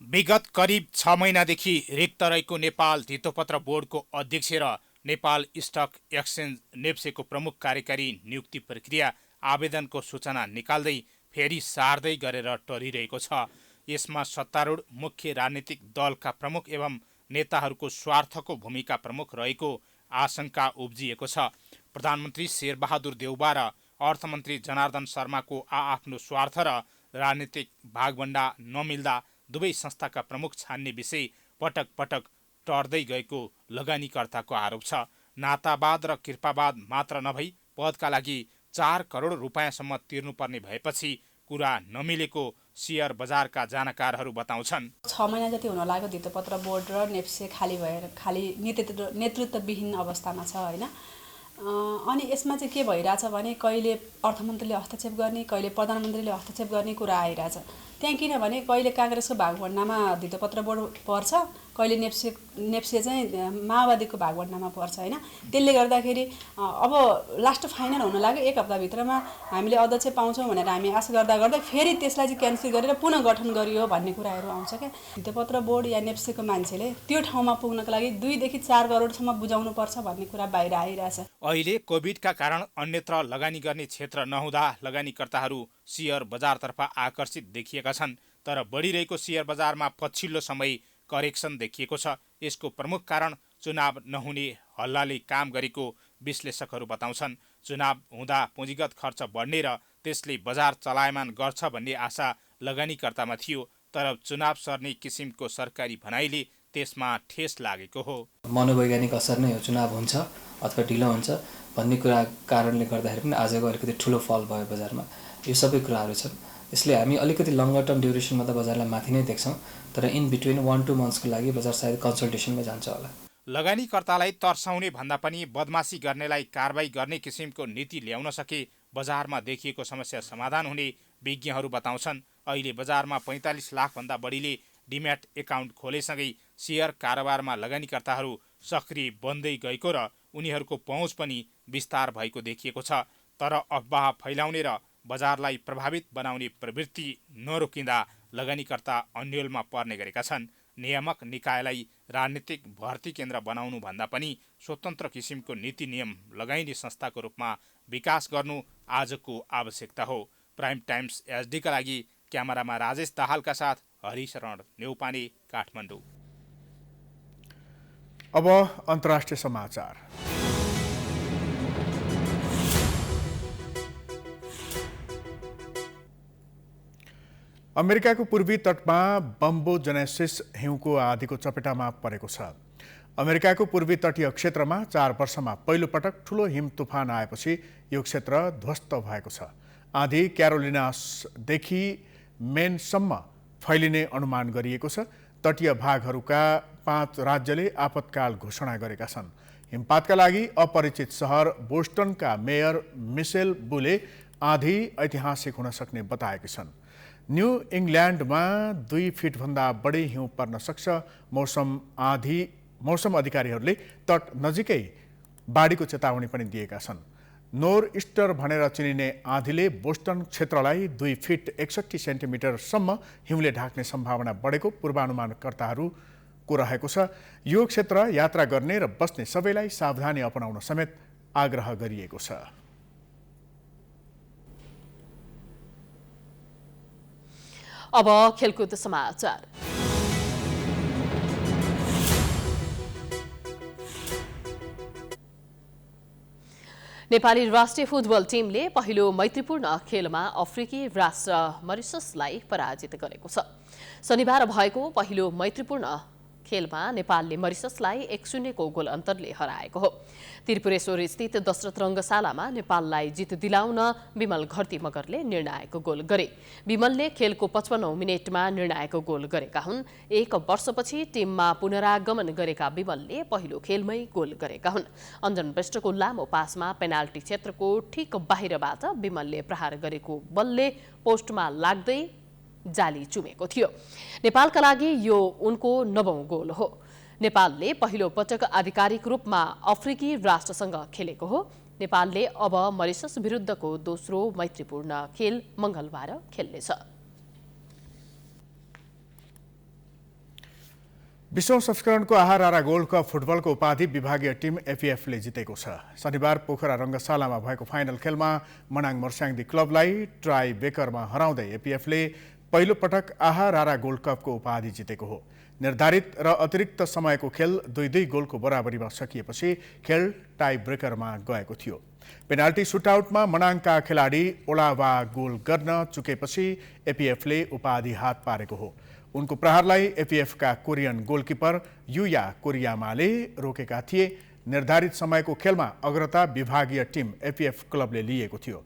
विगत करिब 6 महिनादेखि रिक्त रहेको नेपाल धितोपत्र बोर्डको अध्यक्ष र नेपाल स्टक एक्सचेन्ज नेप्सेको प्रमुख कार्यकारी नियुक्ति प्रक्रिया आवेदनको सूचना निकाल्दै फेरि सार्दै गरेर टरिरहेको छ। यसमा सत्तारूढ मुख्य राजनीतिक दलका प्रमुख एवं नेताहरूको स्वार्थको भूमिका प्रमुख रहेको आशंका उब्जिएको छ। प्रधानमन्त्री शेरबहादुर देउबा र अर्थमन्त्री जनार्दन शर्माको आआफ्नो स्वार्थ र राजनीतिक भागभण्डा नमिल्दा दुवै संस्थाका प्रमुख छान्ने विषय पटक पटक टर्दै गएको लगानीकर्ताको आरोप छ। नातावाद र कृपावाद मात्र नभई पदका लागि 4 करोड रुपैयाँसम्म तिर्नुपर्ने भएपछि कुरा नमिलेको शेयर बजारका जानकारहरू बताउँछन्। 6 महिना जति हुन लाग्यो धितोपत्र बोर्ड र नेप्से खाली नेतृत्वविहीन अवस्थामा छ होइन। अनि यसमा चाहिँ के भइरहेछ भने कहिले अर्थमन्त्रीले हस्तक्षेप गर्ने, कहिले प्रधानमन्त्रीले हस्तक्षेप गर्ने कुरा आइरहेछ त्यहाँ। किनभने कहिले काङ्ग्रेसको भागभण्डामा धितोपत्र बोर्ड पर्छ, कहिले नेप्से चाहिँ माओवादीको भागभण्डामा पर्छ होइन। त्यसले गर्दाखेरि अब लास्ट फाइनल हुन लाग्यो। 1 हप्ताभित्रमा हामीले अध्यक्ष पाउँछौँ भनेर हामी आशा गर्दा फेरि त्यसलाई चाहिँ क्यान्सल गरेर पुनः गठन गरियो भन्ने कुराहरू आउँछ क्या। धितोपत्र बोर्ड या नेप्सेको मान्छेले त्यो ठाउँमा पुग्नको लागि 2 देखि 4 करोडसम्म बुझाउनु पर्छ भन्ने कुरा बाहिर आइरहेछ। अहिले कोभिडका कारण अन्यत्र लगानी गर्ने क्षेत्र नहुँदा लगानीकर्ताहरू शेयर बजारतर्फ आकर्षित देखिएका छन्। तर बढिरहेको शेयर बजारमा पछिल्लो समय करेक्सन देखिएको छ। यसको प्रमुख कारण चुनाव नहुने हल्लाले काम गरेको विश्लेषकहरू बताउँछन्। चुनाव हुँदा पुँजीगत खर्च बढ्ने र त्यसले बजार चलायमान गर्छ भन्ने आशा लगानीकर्तामा थियो। तर चुनाव सर्ने किसिमको सरकारी भनाइले त्यसमा ठेस लागेको हो। मनोवैज्ञानिक असर नै हो, चुनाव हुन्छ अथवा ढिलो हुन्छ भन्ने कुरा कारणले गर्दाखेरि पनि आजको अलिकति ठुलो फल भयो बजारमा। यो सबै कुराहरू छन्। यसले हामी अलिकति लङ्गर टर्म ड्युरेसनमा त बजारलाई माथि नै देख्छौँ, तर इन बिट्विन 1-2 मन्थ्सको लागि बजार सायद कन्सल्टेसनमा जान्छ होला। लगानीकर्तालाई तर्साउने भन्दा पनि बदमासी गर्नेलाई कारबाही गर्ने किसिमको नीति ल्याउन सके बजारमा देखिएको समस्या समाधान हुने विज्ञहरू बताउँछन्। अहिले बजारमा 45 लाखभन्दा बढीले डिम्याट एकाउन्ट खोलेसँगै शेयर कारोबारमा लगानीकर्ताहरू सक्रिय बन्दै गएको र उनीहरूको पहुँच पनि विस्तार भएको देखिएको छ। तर अफवाह फैलाउने र बजारलाई प्रभावित बनाउने प्रवृत्ति नरोकिँदा लगानीकर्ता अन्यलमा पर्ने गरेका छन्। नियामक निकायलाई राजनीतिक भर्ती केन्द्र बनाउनु भन्दा पनि स्वतन्त्र किसिमको नीति नियम लगाइने संस्थाको रूपमा विकास गर्नु आजको आवश्यकता हो। प्राइम टाइम्स एचडीका लागि क्यामेरामा राजेश दाहालका साथ हरिशरण नेउपाने, काठमाडौँ। अब अन्तर्राष्ट्रिय समाचार। अमेरिकाको पूर्वी तटमा बम्बो जेनेसिस हिउँको आँधीको चपेटामा परेको छ। अमेरिकाको पूर्वी तटीय क्षेत्रमा 4 वर्षमा पहिलो पटक ठूलो हिम तुफान आएपछि यो क्षेत्र ध्वस्त भएको छ। आँधी क्यारोलिनासदेखि मेनसम्म फैलिने अनुमान गरिएको छ। तटीय भागहरूका 5 राज्यले आपतकाल घोषणा गरेका छन्। हिमपातका लागि अपरिचित सहर बोस्टनका मेयर मिसेल बुले आँधी ऐतिहासिक हुन सक्ने बताएकी छन्। न्यू इङ्ल्यान्डमा 2 फिटभन्दा बढी हिउँ पर्न सक्छ। मौसम अधिकारीहरूले तट नजिकै बाढीको चेतावनी पनि दिएका छन्। नोर इस्टर भनेर चिनिने आँधीले बोस्टन क्षेत्रलाई 2 फिट 61 सेन्टिमिटरसम्म हिउँले ढाक्ने सम्भावना बढेको पूर्वानुमानकर्ताहरूको रहेको छ। यो क्षेत्र यात्रा गर्ने र बस्ने सबैलाई सावधानी अपनाउन समेत आग्रह गरिएको छ। अब खेलकुद समाचार। नेपाली राष्ट्रिय फुटबल टिमले पहिलो मैत्रीपूर्ण खेलमा अफ्रिकी राष्ट्र मरिससलाई पराजित गरेको छ। शनिबार भएको पहिलो मैत्रीपूर्ण खेलमा नेपालले मरिससलाई 1-0 को गोल अन्तरले हराएको हो। त्रिपुरेश्वर स्थित दशरथ रङ्गशालामा नेपाललाई जित दिलाउन विमल घरती मगरले निर्णायक गोल गरे। विमलले खेलको 55औं मिनेटमा निर्णायक गोल गरेका हुन्। 1 वर्षपछि टिममा पुनरागमन गरेका विमलले पहिलो खेलमै गोल गरेका हुन्। अञ्जन श्रेष्ठको लामो पासमा पेनाल्टी क्षेत्रको ठिक बाहिरबाट विमलले प्रहार गरेको बलले पोस्टमा लाग्दै जाली चुमेको थियो। नेपालका लागि यो उनको 9औं गोल हो। नेपालले पहिलो पटक आधिकारिक रूपमा अफ्रिकी राष्ट्रसँग खेलेको हो। नेपालले अब मरिसस विरुद्धको दोस्रो मैत्रीपूर्ण खेल मंगलबार खेल्नेछ। विश्व संस्करणको आहारारा गोल्ड कप फुटबलको उपाधि विभागीय टिम एपीएफले जितेको छ। शनिबार पोखरा रङ्गशालामा भएको फाइनल खेलमा मनाङ मर्स्याङ्दी क्लबलाई ट्राई बेकरमा हराउँदै एपीएफले पहिलो पटक आहारारा गोल्ड कपको उपाधि जितेको हो। निर्धारित र अतिरिक्त समयको खेल 2-2 गोलको बराबरीमा सकिएपछि खेल टाई ब्रेकरमा गएको थियो। पेनाल्टी सुटआउटमा मनाङका खेलाडी ओलावा गोल गर्न चुकेपछि एपीएफले उपाधि हात पारेको हो। उनको प्रहारलाई एपीएफका कोरियन गोलकिपर युया कोरियामाले रोकेका थिए। निर्धारित समयको खेलमा अग्रता विभागीय टिम एपीएफ क्लबले लिएको थियो।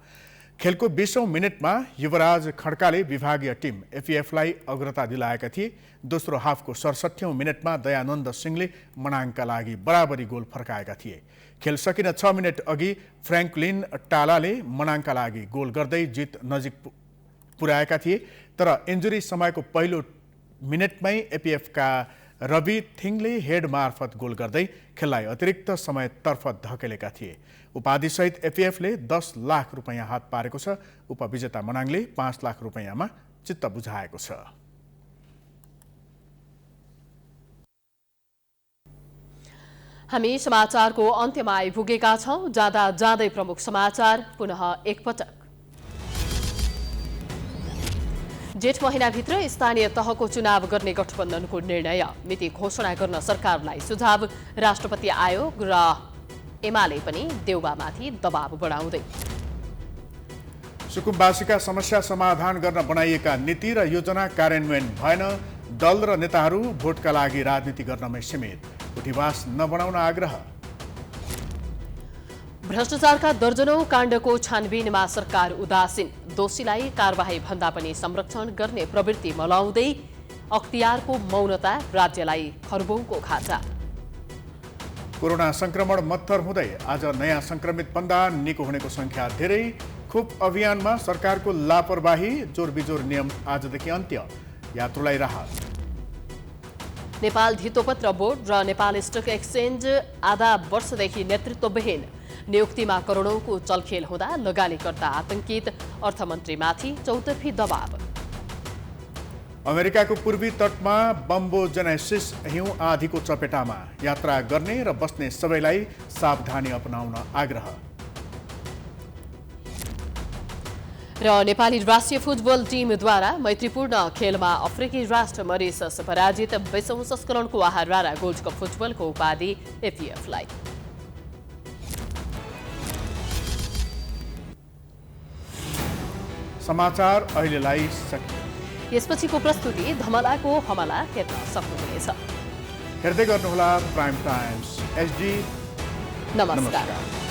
खेलको 20औं मिनेटमा युवराज खड्काले विभागीय टिम एपीएफलाई अग्रता दिलाएका थिए। दोस्रो हाफको 67औं मिनेटमा दयानन्द सिंहले मनाङका लागि बराबरी गोल फर्काएका थिए। खेल सकिन 6 मिनेट अघि फ्र्याङ्कलिन टालाले मनाङका लागि गोल गर्दै जित नजिक पुर्याएका थिए। तर इन्जुरी समयको पहिलो मिनेटमै एपीएफका रवि थिङले हेड मार्फत गोल गर्दै खेललाई अतिरिक्त समयतर्फ धकेलेका थिए। उपाधिसहित एपीएफले 10 लाख रुपैयाँ हात पारेको छ। उपविजेता मनाङले 5 लाख रुपैयाँमा चित्त बुझाएको छ। हामी समाचारको अन्त्यमा आइपुगेका छौं। जाँदा जाँदै प्रमुख समाचार पुनः एकपटक। जेठ महिनाभित्र स्थानीय तहको चुनाव गर्ने गठबन्धनको निर्णय, मिति घोषणा गर्न सरकारलाई सुझाव। राष्ट्रपति आयोग र एमाले पनि देउबामाथि दबाव बढाउँदै। सुकुम्बासीका समस्या समाधान गर्न बनाइएका नीति र योजना कार्यान्वयन भएन। दल र नेताहरू भोटका लागि राजनीति गर्नमै सीमित। उठिवास नबनाउन आग्रह। भ्रष्टाचारका दर्जनौं काण्डको छानबिनमा सरकार उदासीन। दोषीलाई कारबाही भन्दा पनि संरक्षण गर्ने प्रवृत्ति मलाउँदै अख्तियारको मौनता राज्यलाई खर्बौंको घाटा। कोरोना संक्रमण मत्थर हुँदै आज नयाँ संक्रमित भन्दा निको हुनेको संख्या धेरै। खोप अभियानमा सरकारको लापरवाही। जोरबिजोर नियम आजदेखि अन्त्य। यात्रुलाई राहत। नेपाल धितोपत्र बोर्ड र नेपाल स्टक एक्सचेन्ज आधा वर्षदेखि नेतृत्वविहीन। नियुक्तिमा करोडौंको चलखेल हुँदा लगानीकर्ता आतंकित, अर्थमन्त्रीमाथि चौतर्फी दबाव। अमेरिकाको पूर्वी तटमा बम्बो जेनेसिस हिउँ आँधीको चपेटामा, यात्रा गर्ने र बस्ने सबैलाई सावधानी अपनाउन आग्रह। र नेपाली राष्ट्रिय फुटबल टिमद्वारा मैत्रीपूर्ण खेलमा अफ्रिकी राष्ट्र मरिसस पराजित। 20औं संस्करणको आहारा गोल्ड कप फुटबलको उपाधि एपिएफलाई। समाचार अहिलेलाई सकियो। यसपछिको प्रस्तुति धमलाको हमला हेर्न सक्नुहुनेछ। हेर्दै गर्नुहोला प्राइम टाइम्स एचडी। नमस्कार।